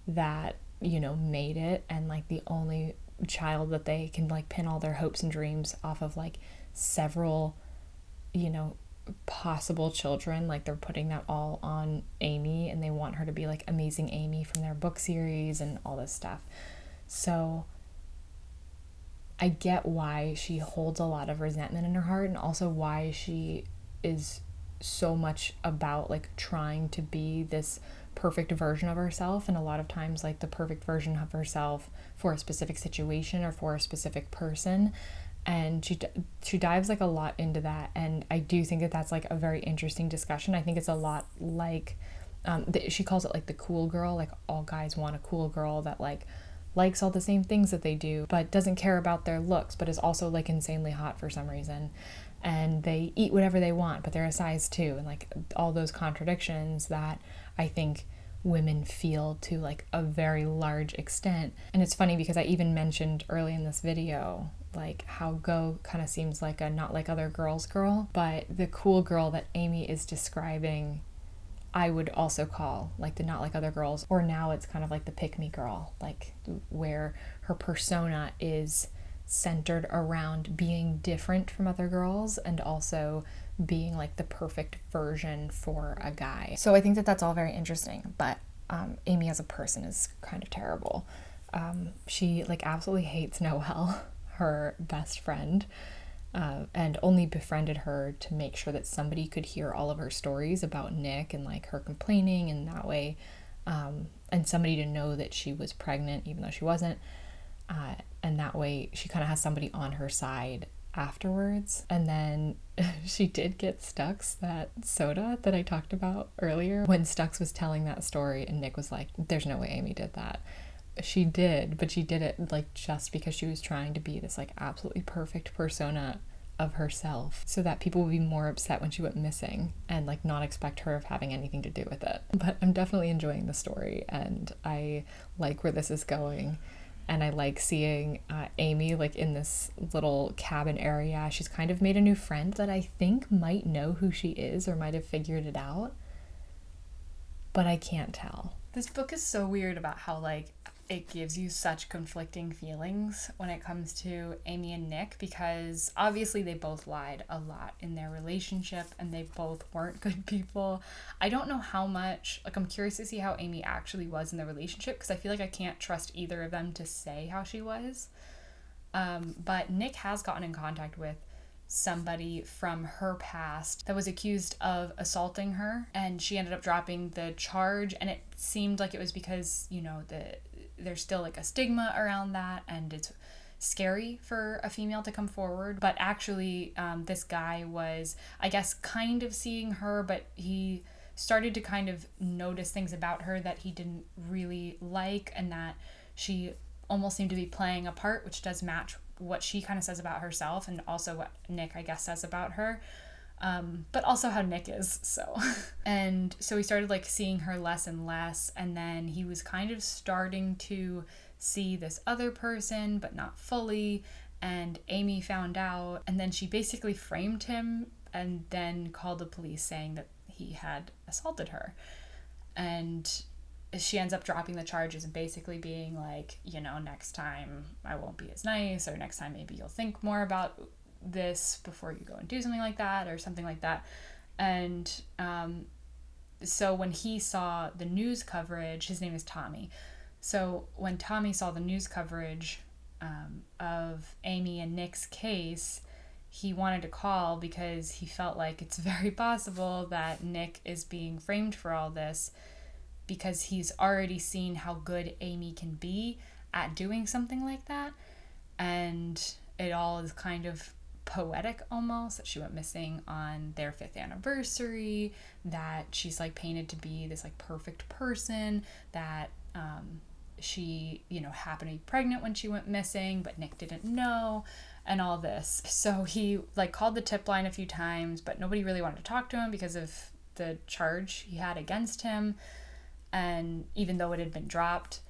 S3: that, you know, made it, and like the only child that they can like pin all their hopes and dreams off of like several, you know, possible children. Like they're putting that all on Amy, and they want her to be like Amazing Amy from their book series and all this stuff. So I get why she holds a lot of resentment in her heart, and also why she is so much about like trying to be this perfect version of herself. And a lot of times like the perfect version of herself for a specific situation or for a specific person. And she dives like a lot into that, and I do think that that's like a very interesting discussion. I think it's a lot like she calls it like the cool girl. Like all guys want a cool girl that like likes all the same things that they do but doesn't care about their looks, but is also like insanely hot for some reason, and they eat whatever they want but they're a size 2, and like all those contradictions that I think women feel to like a very large extent. And it's funny because I even mentioned early in this video like how Go kind of seems like a not like other girls girl, but the cool girl that Amy is describing I would also call like the not like other girls, or now it's kind of like the pick me girl, like where her persona is centered around being different from other girls and also being like the perfect version for a guy. So I think that that's all very interesting, but Amy as a person is kind of terrible. She like absolutely hates Noelle, her best friend, and only befriended her to make sure that somebody could hear all of her stories about Nick and like her complaining, and that way, and somebody to know that she was pregnant even though she wasn't, and that way she kind of has somebody on her side afterwards. And then she did get Stux that soda that I talked about earlier when Stux was telling that story, and Nick was like, there's no way Amy did that. She did, but she did it like just because she was trying to be this like absolutely perfect persona of herself so that people would be more upset when she went missing and like not expect her of having anything to do with it. But I'm definitely enjoying the story, and I like where this is going, and I like seeing Amy like in this little cabin area. She's kind of made a new friend that I think might know who she is or might have figured it out. but I can't tell.
S1: This book is so weird about how, like, it gives you such conflicting feelings when it comes to Amy and Nick, because obviously they both lied a lot in their relationship and they both weren't good people. I don't know how much, like, I'm curious to see how Amy actually was in the relationship, because I feel like I can't trust either of them to say how she was. But Nick has gotten in contact with somebody from her past that was accused of assaulting her, and she ended up dropping the charge, and it seemed like it was because, you know, there's still like a stigma around that and it's scary for a female to come forward. But actually, this guy was, I guess, kind of seeing her, but he started to kind of notice things about her that he didn't really like, and that she almost seemed to be playing a part, which does match what she kind of says about herself and also what Nick, I guess, says about her. But also how Nick is, so. And so he started like seeing her less and less, and then he was kind of starting to see this other person, but not fully, and Amy found out, and then she basically framed him and then called the police saying that he had assaulted her. And she ends up dropping the charges and basically being like, you know, next time I won't be as nice, or next time maybe you'll think more about this before you go and do something like that, or something like that. And so when he saw the news coverage, his name is Tommy. So when Tommy saw the news coverage of Amy and Nick's case, he wanted to call because he felt like it's very possible that Nick is being framed for all this, because he's already seen how good Amy can be at doing something like that. And it all is kind of poetic almost, that she went missing on their 5th anniversary, that she's like painted to be this like perfect person, that she, you know, happened to be pregnant when she went missing, but Nick didn't know, and all this. So he like called the tip line a few times, but nobody really wanted to talk to him because of the charge he had against him. And even though it had been dropped,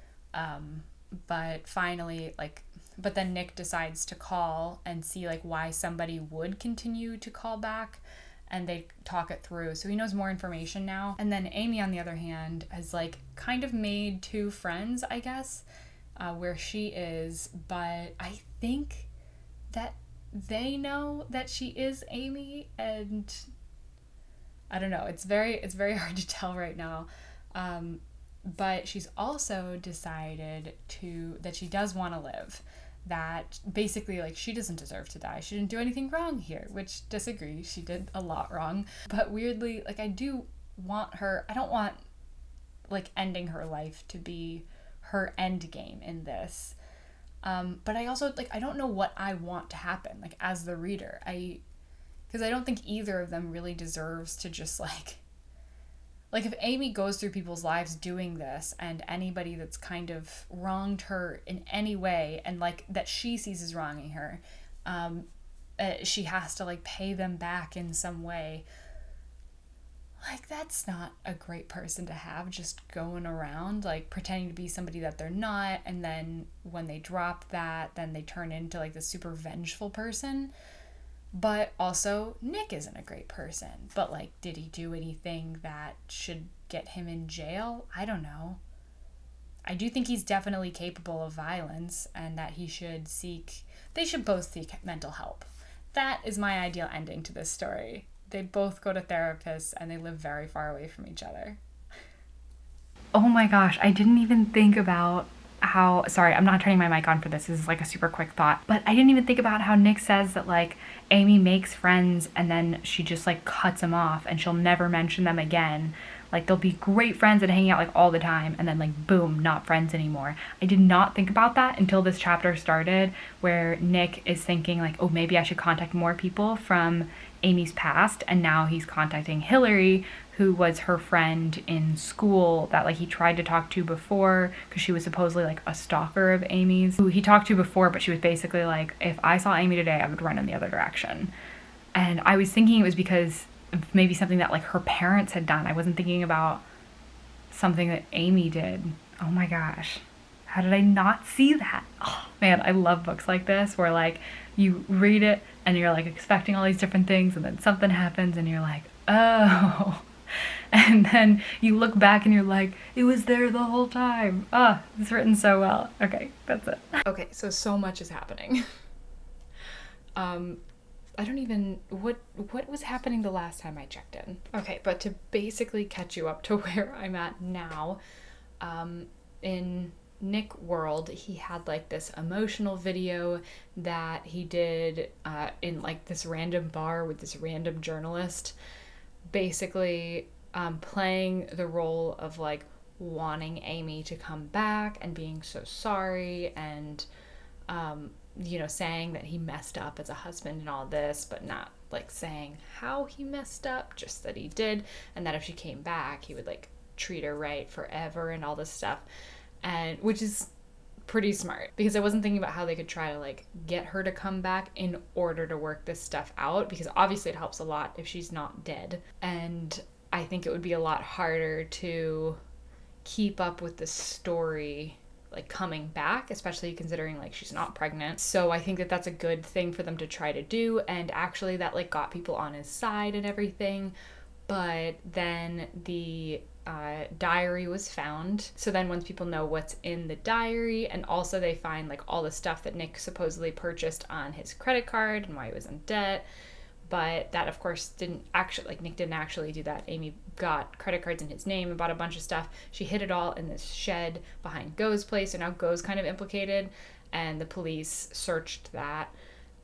S1: but finally, like, but then Nick decides to call and see like why somebody would continue to call back, and they talk it through. So he knows more information now. And then Amy, on the other hand, has like kind of made 2 friends, I guess, where she is, but I think that they know that she is Amy, and I don't know, it's very hard to tell right now. But she's also decided that she does want to live, that basically like she doesn't deserve to die. She didn't do anything wrong here, which disagree. She did a lot wrong, but weirdly, like I don't want like ending her life to be her end game in this. But I also like, I don't know what I want to happen, like as the reader, because I don't think either of them really deserves to just like if Amy goes through people's lives doing this, and anybody that's kind of wronged her in any way, and like that she sees as wronging her, she has to like pay them back in some way. Like that's not a great person to have, just going around like pretending to be somebody that they're not, and then when they drop that, then they turn into like the super vengeful person. But also, Nick isn't a great person. But, like, did he do anything that should get him in jail? I don't know. I do think he's definitely capable of violence, and that they should both seek mental help. That is my ideal ending to this story. They both go to therapists, and they live very far away from each other.
S2: Oh my gosh, I didn't even think about how, sorry, I'm not turning my mic on for this. This is like a super quick thought. But I didn't even think about how Nick says that like Amy makes friends and then she just like cuts them off and she'll never mention them again. Like they'll be great friends and hanging out like all the time, and then like boom, not friends anymore. I did not think about that until this chapter started, where Nick is thinking like, oh, maybe I should contact more people from Amy's past, and now he's contacting Hillary, who was her friend in school that like he tried to talk to before, because she was supposedly like a stalker of Amy's, who he talked to before, but she was basically like, if I saw Amy today, I would run in the other direction. And I was thinking it was because of maybe something that like her parents had done. I wasn't thinking about something that Amy did. Oh my gosh, how did I not see that? Oh man, I love books like this where like you read it and you're like expecting all these different things, and then something happens and you're like, oh. And then you look back and you're like, it was there the whole time. Ah, it's written so well. Okay, that's it.
S1: Okay, so much is happening. I don't even what was happening the last time I checked in. Okay, but to basically catch you up to where I'm at now, in Nick World, he had like this emotional video that he did in like this random bar with this random journalist, basically playing the role of like wanting Amy to come back and being so sorry and saying that he messed up as a husband and all this, but not like saying how he messed up, just that he did, and that if she came back, he would like treat her right forever and all this stuff. And which is pretty smart because I wasn't thinking about how they could try to like get her to come back in order to work this stuff out, because obviously it helps a lot if she's not dead. And I think it would be a lot harder to keep up with the story like coming back, especially considering like she's not pregnant. So I think that that's a good thing for them to try to do, and actually that like got people on his side and everything. But then the diary was found. So then once people know what's in the diary, and also they find like all the stuff that Nick supposedly purchased on his credit card and why he was in debt. But that of course didn't actually, like Nick didn't actually do that. Amy got credit cards in his name and bought a bunch of stuff. She hid it all in this shed behind Go's place, so now Go's kind of implicated, and the police searched that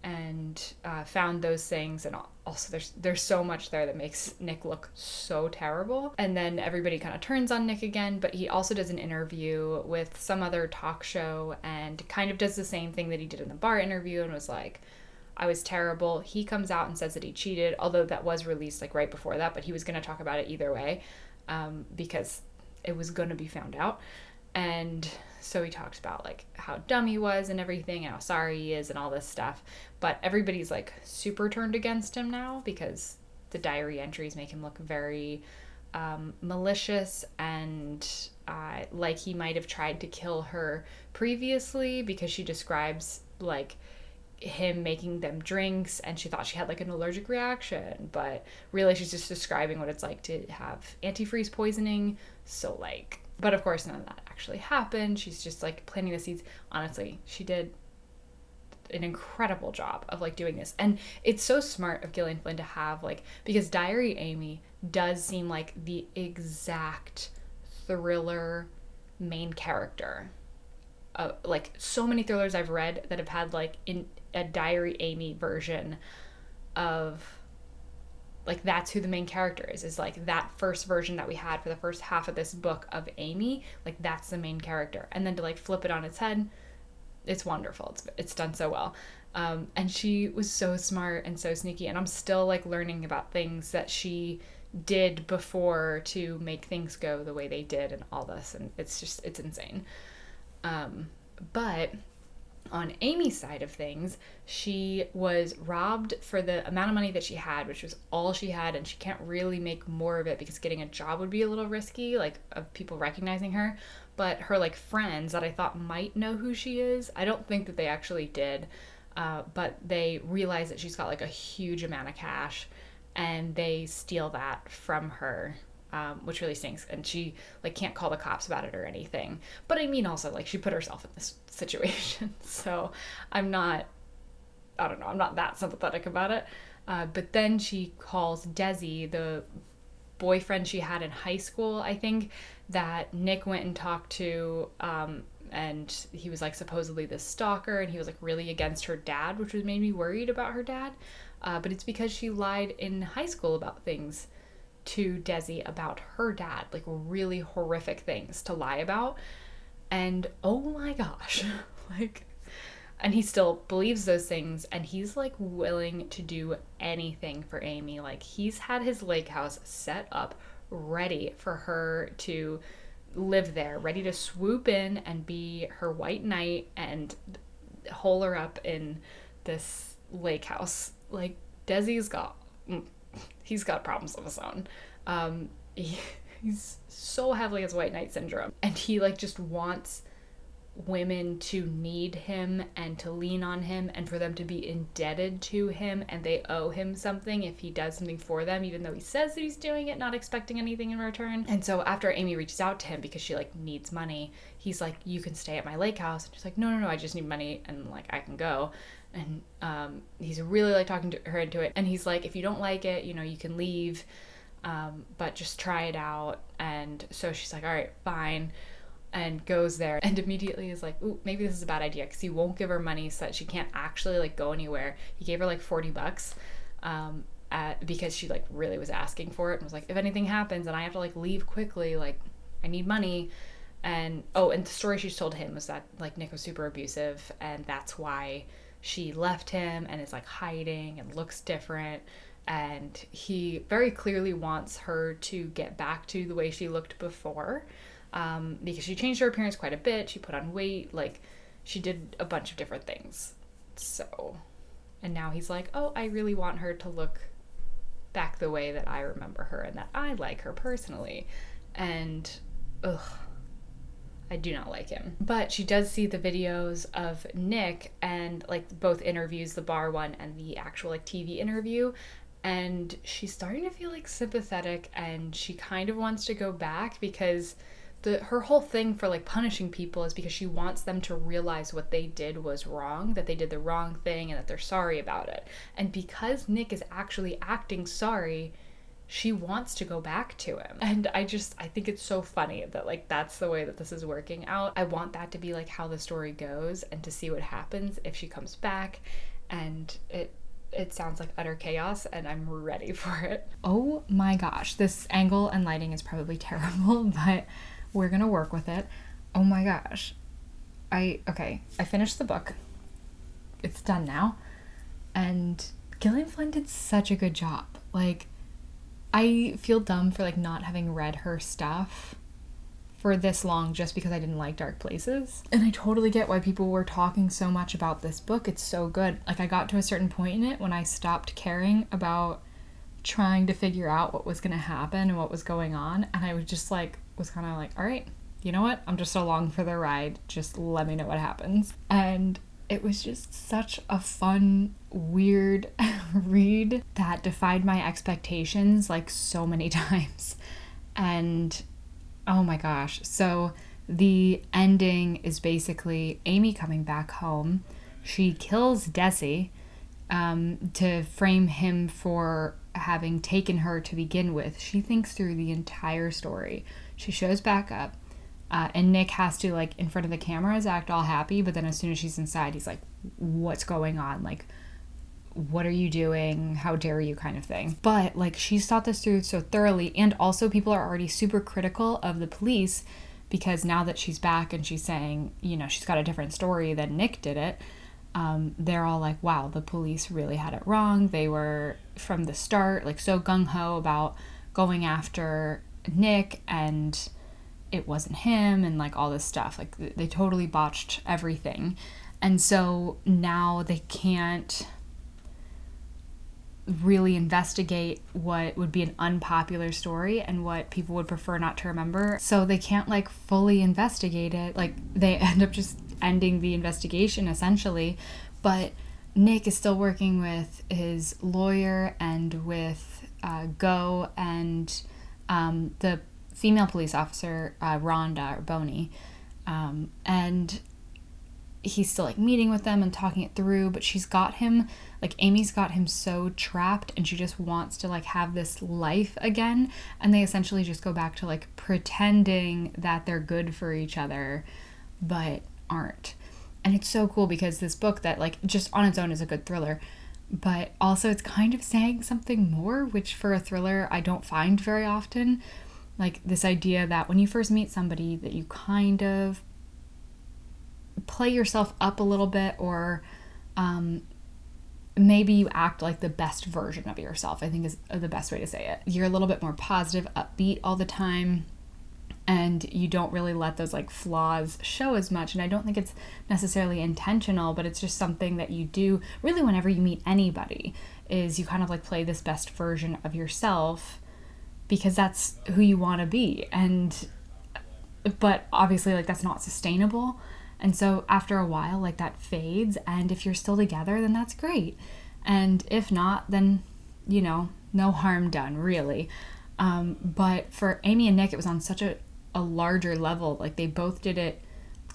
S1: and found those things. And also there's so much there that makes Nick look so terrible. And then everybody kind of turns on Nick again, but he also does an interview with some other talk show and kind of does the same thing that he did in the bar interview and was like, I was terrible. He comes out and says that he cheated, although that was released like right before that, but he was going to talk about it either way because it was going to be found out. And so he talks about like how dumb he was and everything and how sorry he is and all this stuff. But everybody's like super turned against him now because the diary entries make him look very malicious and like he might have tried to kill her previously, because she describes like him making them drinks and she thought she had like an allergic reaction, but really she's just describing what it's like to have antifreeze poisoning. So like, but of course none of that actually happened. She's just like planting the seeds. Honestly, she did an incredible job of like doing this, and it's so smart of Gillian Flynn to have like, because Diary Amy does seem like the exact thriller main character. Like so many thrillers I've read that have had like in a Diary Amy version of like, that's who the main character is like that first version that we had for the first half of this book of Amy, like that's the main character. And then to like flip it on its head, it's wonderful. It's done so well. And she was so smart and so sneaky, and I'm still like learning about things that she did before to make things go the way they did and all this, and it's insane. But on Amy's side of things, she was robbed for the amount of money that she had, which was all she had, and she can't really make more of it because getting a job would be a little risky, like of people recognizing her. But her like friends that I thought might know who she is, I don't think that they actually did, but they realize that she's got like a huge amount of cash, and they steal that from her. Which really stinks, and she like can't call the cops about it or anything. But I mean, also like she put herself in this situation, so I'm not that sympathetic about it. But then she calls Desi, the boyfriend she had in high school, I think, that Nick went and talked to, and he was like supposedly the stalker, and he was like really against her dad, which was made me worried about her dad. But it's because she lied in high school about things to Desi about her dad, like really horrific things to lie about. And oh my gosh, like, and he still believes those things, and he's like willing to do anything for Amy. Like he's had his lake house set up ready for her to live there, ready to swoop in and be her white knight and hole her up in this lake house. Like Desi's got he's got problems of his own. He's so heavily has white knight syndrome, and he like just wants women to need him and to lean on him and for them to be indebted to him, and they owe him something if he does something for them, even though he says that he's doing it not expecting anything in return. And so after Amy reaches out to him because she like needs money, he's like, you can stay at my lake house. And she's like, no, I just need money and like I can go. And he's really like talking to her into it, and he's like, if you don't like it, you know, you can leave, but just try it out. And so she's like, all right, fine, and goes there and immediately is like, ooh, maybe this is a bad idea, because he won't give her money so that she can't actually like go anywhere. He gave her like $40 because she like really was asking for it and was like, if anything happens and I have to like leave quickly, like I need money. And and the story she told him was that like Nick was super abusive, and that's why she left him and is like hiding and looks different. And he very clearly wants her to get back to the way she looked before, because she changed her appearance quite a bit. She put on weight, like she did a bunch of different things. So, and now he's like, oh, I really want her to look back the way that I remember her and that I like her personally. And I do not like him. But she does see the videos of Nick and like both interviews, the bar one and the actual like TV interview, and she's starting to feel like sympathetic, and she kind of wants to go back because her whole thing for like punishing people is because she wants them to realize what they did was wrong, that they did the wrong thing and that they're sorry about it. And because Nick is actually acting sorry, she wants to go back to him. And I think it's so funny that like that's the way that this is working out. I want that to be like how the story goes, and to see what happens if she comes back. And it sounds like utter chaos, and I'm ready for it.
S2: Oh my gosh, this angle and lighting is probably terrible, but we're gonna work with it. Oh my gosh. I finished the book. It's done now. And Gillian Flynn did such a good job. Like, I feel dumb for like not having read her stuff for this long just because I didn't like Dark Places. And I totally get why people were talking so much about this book. It's so good. Like, I got to a certain point in it when I stopped caring about trying to figure out what was going to happen and what was going on, and I was just like, was kind of like, all right, you know what? I'm just along for the ride. Just let me know what happens. And it was just such a fun, weird read that defied my expectations like so many times. And oh my gosh. So the ending is basically Amy coming back home. She kills Desi to frame him for having taken her to begin with. She thinks through the entire story. She shows back up, and Nick has to, like, in front of the cameras, act all happy, but then as soon as she's inside, he's like, what's going on? Like, what are you doing? How dare you, kind of thing. But, like, she's thought this through so thoroughly, and also people are already super critical of the police, because now that she's back and she's saying, you know, she's got a different story than Nick did it, they're all like, wow, the police really had it wrong. They were, from the start, like, so gung-ho about going after Nick, and it wasn't him, and like all this stuff. Like, they totally botched everything. And so now they can't really investigate what would be an unpopular story and what people would prefer not to remember. So they can't like fully investigate it. Like, they end up just ending the investigation essentially. But Nick is still working with his lawyer and with Go and the female police officer, Rhonda, or Boney. And he's still like meeting with them and talking it through, but she's got him, like, Amy's got him so trapped, and she just wants to like have this life again. And they essentially just go back to like pretending that they're good for each other, but aren't. And it's so cool because this book that like just on its own is a good thriller, but also it's kind of saying something more, which for a thriller I don't find very often. Like, this idea that when you first meet somebody that you kind of play yourself up a little bit, or maybe you act like the best version of yourself, I think is the best way to say it. You're a little bit more positive, upbeat all the time, and you don't really let those like flaws show as much. And I don't think it's necessarily intentional, but it's just something that you do really whenever you meet anybody, is you kind of like play this best version of yourself because that's who you want to be. And but obviously like that's not sustainable.
S1: And so after a while, like, that fades, and if you're still together, then that's great. And if not, then, you know, no harm done, really. But for Amy and Nick, it was on such a larger level. Like, they both did it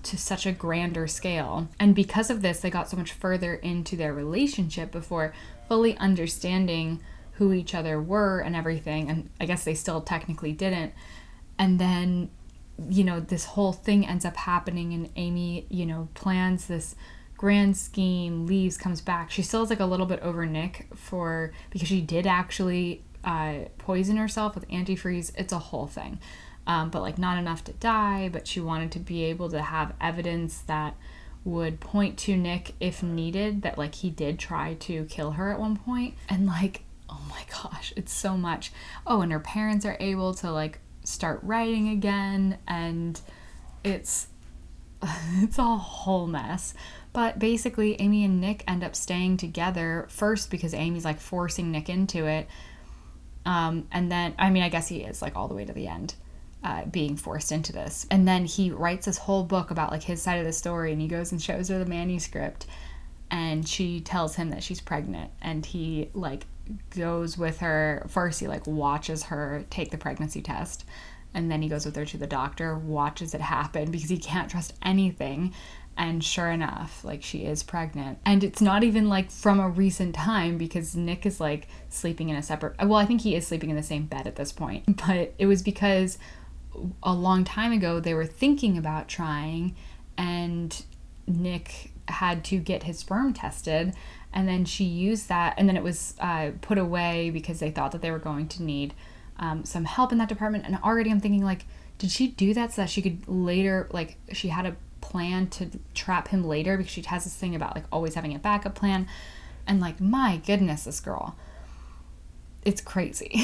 S1: to such a grander scale. And because of this, they got so much further into their relationship before fully understanding who each other were and everything. And I guess they still technically didn't. And then, you know, this whole thing ends up happening, and Amy, you know, plans this grand scheme, leaves, comes back. She still is like a little bit over Nick because she did actually poison herself with antifreeze. It's a whole thing. But like not enough to die, but she wanted to be able to have evidence that would point to Nick if needed, that like he did try to kill her at one point. And like, oh my gosh, it's so much. Oh, and her parents are able to like start writing again, and it's a whole mess. But basically Amy and Nick end up staying together first because Amy's like forcing Nick into it, and then I mean I guess he is like all the way to the end, being forced into this. And then he writes this whole book about like his side of the story, and he goes and shows her the manuscript, and she tells him that she's pregnant, and he like goes with her. First he like watches her take the pregnancy test, and then he goes with her to the doctor, watches it happen because he can't trust anything. And sure enough, like, she is pregnant. And it's not even like from a recent time, because Nick is like sleeping in a separate, well, I think he is sleeping in the same bed at this point, but it was because a long time ago they were thinking about trying, and Nick had to get his sperm tested, and then she used that, and then it was put away because they thought that they were going to need some help in that department. And already I'm thinking, like, did she do that so that she could later, like, she had a plan to trap him later, because she has this thing about like always having a backup plan. And like, my goodness, this girl, it's crazy.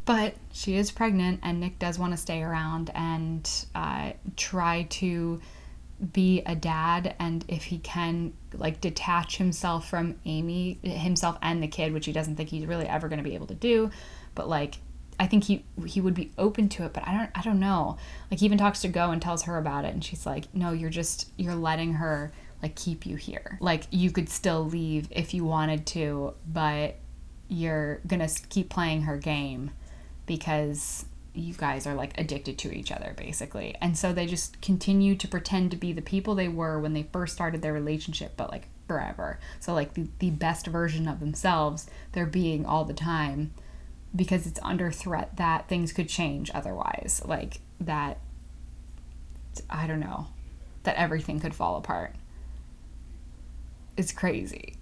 S1: But she is pregnant, and Nick does want to stay around and try to be a dad, and if he can, like, detach himself from Amy, himself and the kid, which he doesn't think he's really ever going to be able to do. But like, I think he would be open to it, but I don't know. Like, he even talks to Go and tells her about it, and she's like, no, you're letting her like keep you here. Like, you could still leave if you wanted to, but you're gonna keep playing her game because you guys are like addicted to each other, basically. And so they just continue to pretend to be the people they were when they first started their relationship, but like forever. So like the best version of themselves they're being all the time, because it's under threat that things could change otherwise. Like, that, I don't know, that everything could fall apart. It's crazy.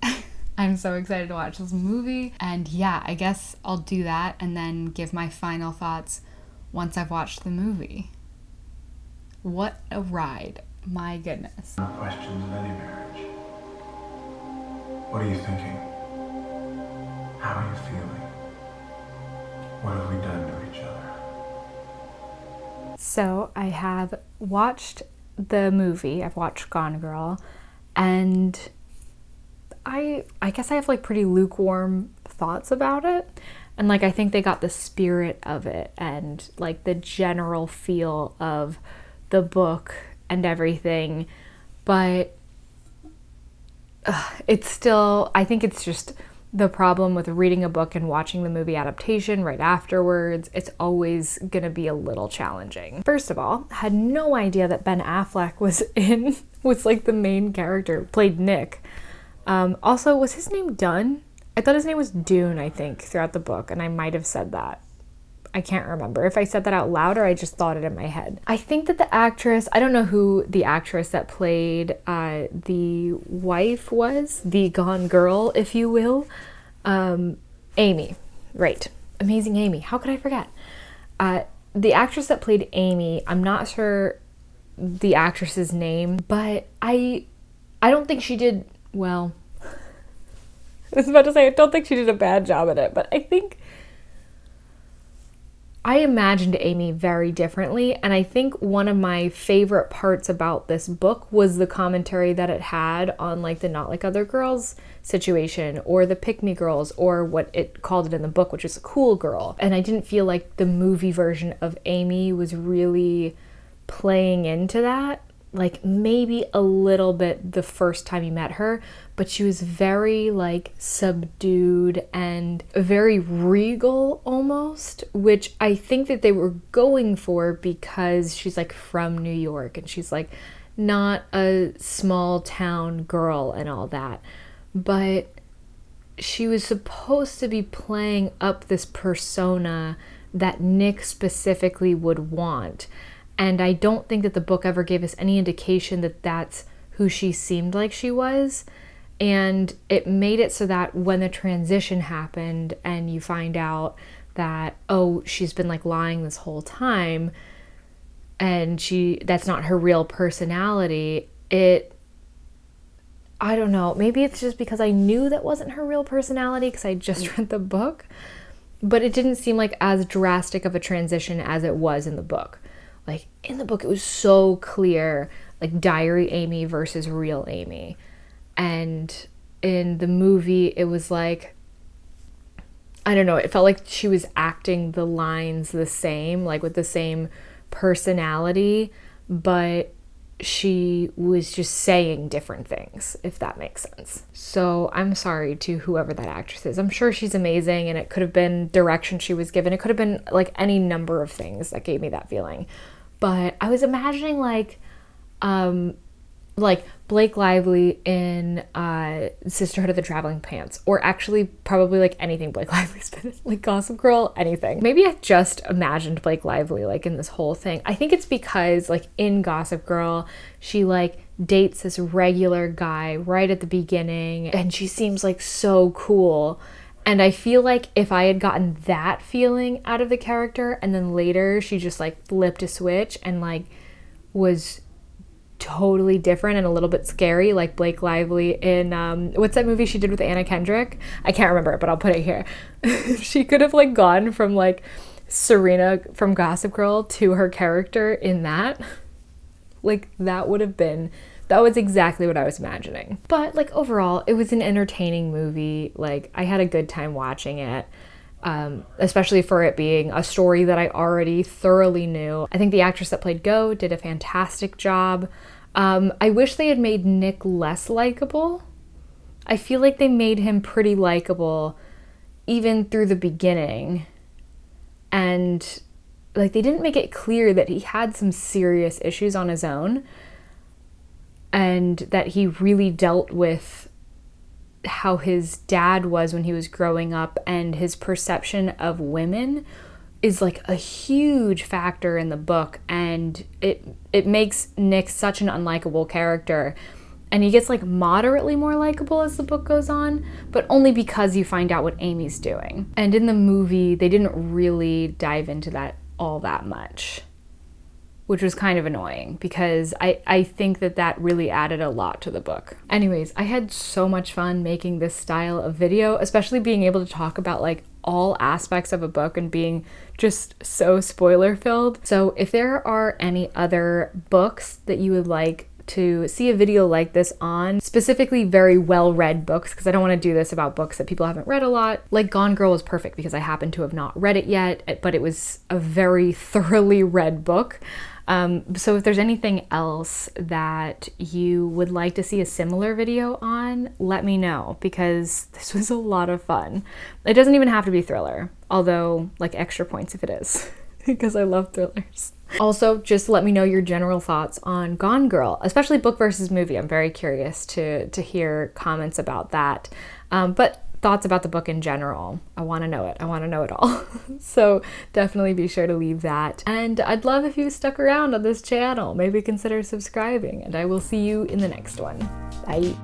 S1: I'm so excited to watch this movie. And yeah, I guess I'll do that and then give my final thoughts once I've watched the movie. What a ride. My goodness.
S4: No questions of any marriage. What are you thinking? How are you feeling? What have we done to each other?
S2: So I have watched the movie. I've watched Gone Girl, and I guess I have like pretty lukewarm thoughts about it. And like, I think they got the spirit of it and like the general feel of the book and everything, but it's still, I think it's just the problem with reading a book and watching the movie adaptation right afterwards. It's always gonna be a little challenging. First of all, had no idea that Ben Affleck was like the main character, played Nick. Also, was his name Dunn? I thought his name was Dune, I think, throughout the book, and I might have said that. I can't remember if I said that out loud or I just thought it in my head. I think that the actress, I don't know who the actress that played the wife was, the Gone Girl, if you will. Amy, right. Amazing Amy. How could I forget? The actress that played Amy, I'm not sure the actress's name, but I don't think she did, well, I was about to say, I don't think she did a bad job at it, but I imagined Amy very differently, and I think one of my favorite parts about this book was the commentary that it had on like the Not Like Other Girls situation, or the Pick Me Girls, or what it called it in the book, which is a cool girl. And I didn't feel like the movie version of Amy was really playing into that.
S1: like maybe a little bit the first time you met her, but she was very like subdued and very regal almost, which I think that they were going for because she's like from New York and she's like not a small town girl and all that. But she was supposed to be playing up this persona that Nick specifically would want. And I don't think that the book ever gave us any indication that that's who she seemed like she was. And it made it so that when the transition happened and you find out that, oh, she's been like lying this whole time and that's not her real personality, I don't know, maybe it's just because I knew that wasn't her real personality because I just read the book, but it didn't seem like as drastic of a transition as it was in the book. Like in the book, it was so clear, like diary Amy versus real Amy. And in the movie, it was like, I don't know, it felt like she was acting the lines the same, like with the same personality, but she was just saying different things, if that makes sense. So I'm sorry to whoever that actress is. I'm sure she's amazing and it could have been direction she was given. It could have been like any number of things that gave me that feeling. But I was imagining like Blake Lively in Sisterhood of the Traveling Pants, or actually probably like anything Blake Lively's been in, like Gossip Girl, anything. Maybe I just imagined Blake Lively like in this whole thing. I think it's because like in Gossip Girl, she like dates this regular guy right at the beginning and she seems like so cool. And I feel like if I had gotten that feeling out of the character and then later she just like flipped a switch and like was totally different and a little bit scary, like Blake Lively in what's that movie she did with Anna Kendrick? I can't remember it, but I'll put it here. She could have like gone from like Serena from Gossip Girl to her character in that. Like that was exactly what I was imagining. But like overall, it was an entertaining movie. Like I had a good time watching it. Especially for it being a story that I already thoroughly knew. I think the actress that played Go did a fantastic job. I wish they had made Nick less likable. I feel like they made him pretty likable even through the beginning. And like they didn't make it clear that he had some serious issues on his own and that he really dealt with how his dad was when he was growing up, and his perception of women is like a huge factor in the book, and it makes Nick such an unlikable character, and he gets like moderately more likable as the book goes on, but only because you find out what Amy's doing. And in the movie they didn't really dive into that all that much, which was kind of annoying because I think that really added a lot to the book. Anyways, I had so much fun making this style of video, especially being able to talk about like all aspects of a book and being just so spoiler filled. So if there are any other books that you would like to see a video like this on, specifically very well-read books, because I don't want to do this about books that people haven't read a lot. Like Gone Girl was perfect because I happen to have not read it yet, but it was a very thoroughly read book. So if there's anything else that you would like to see a similar video on, let me know, because this was a lot of fun. It doesn't even have to be thriller, although like extra points if it is, because I love thrillers. Also, just let me know your general thoughts on Gone Girl, especially book versus movie. I'm very curious to hear comments about that. But thoughts about the book in general. I want to know it. I want to know it all. So definitely be sure to leave that. And I'd love if you stuck around on this channel. Maybe consider subscribing, and I will see you in the next one. Bye.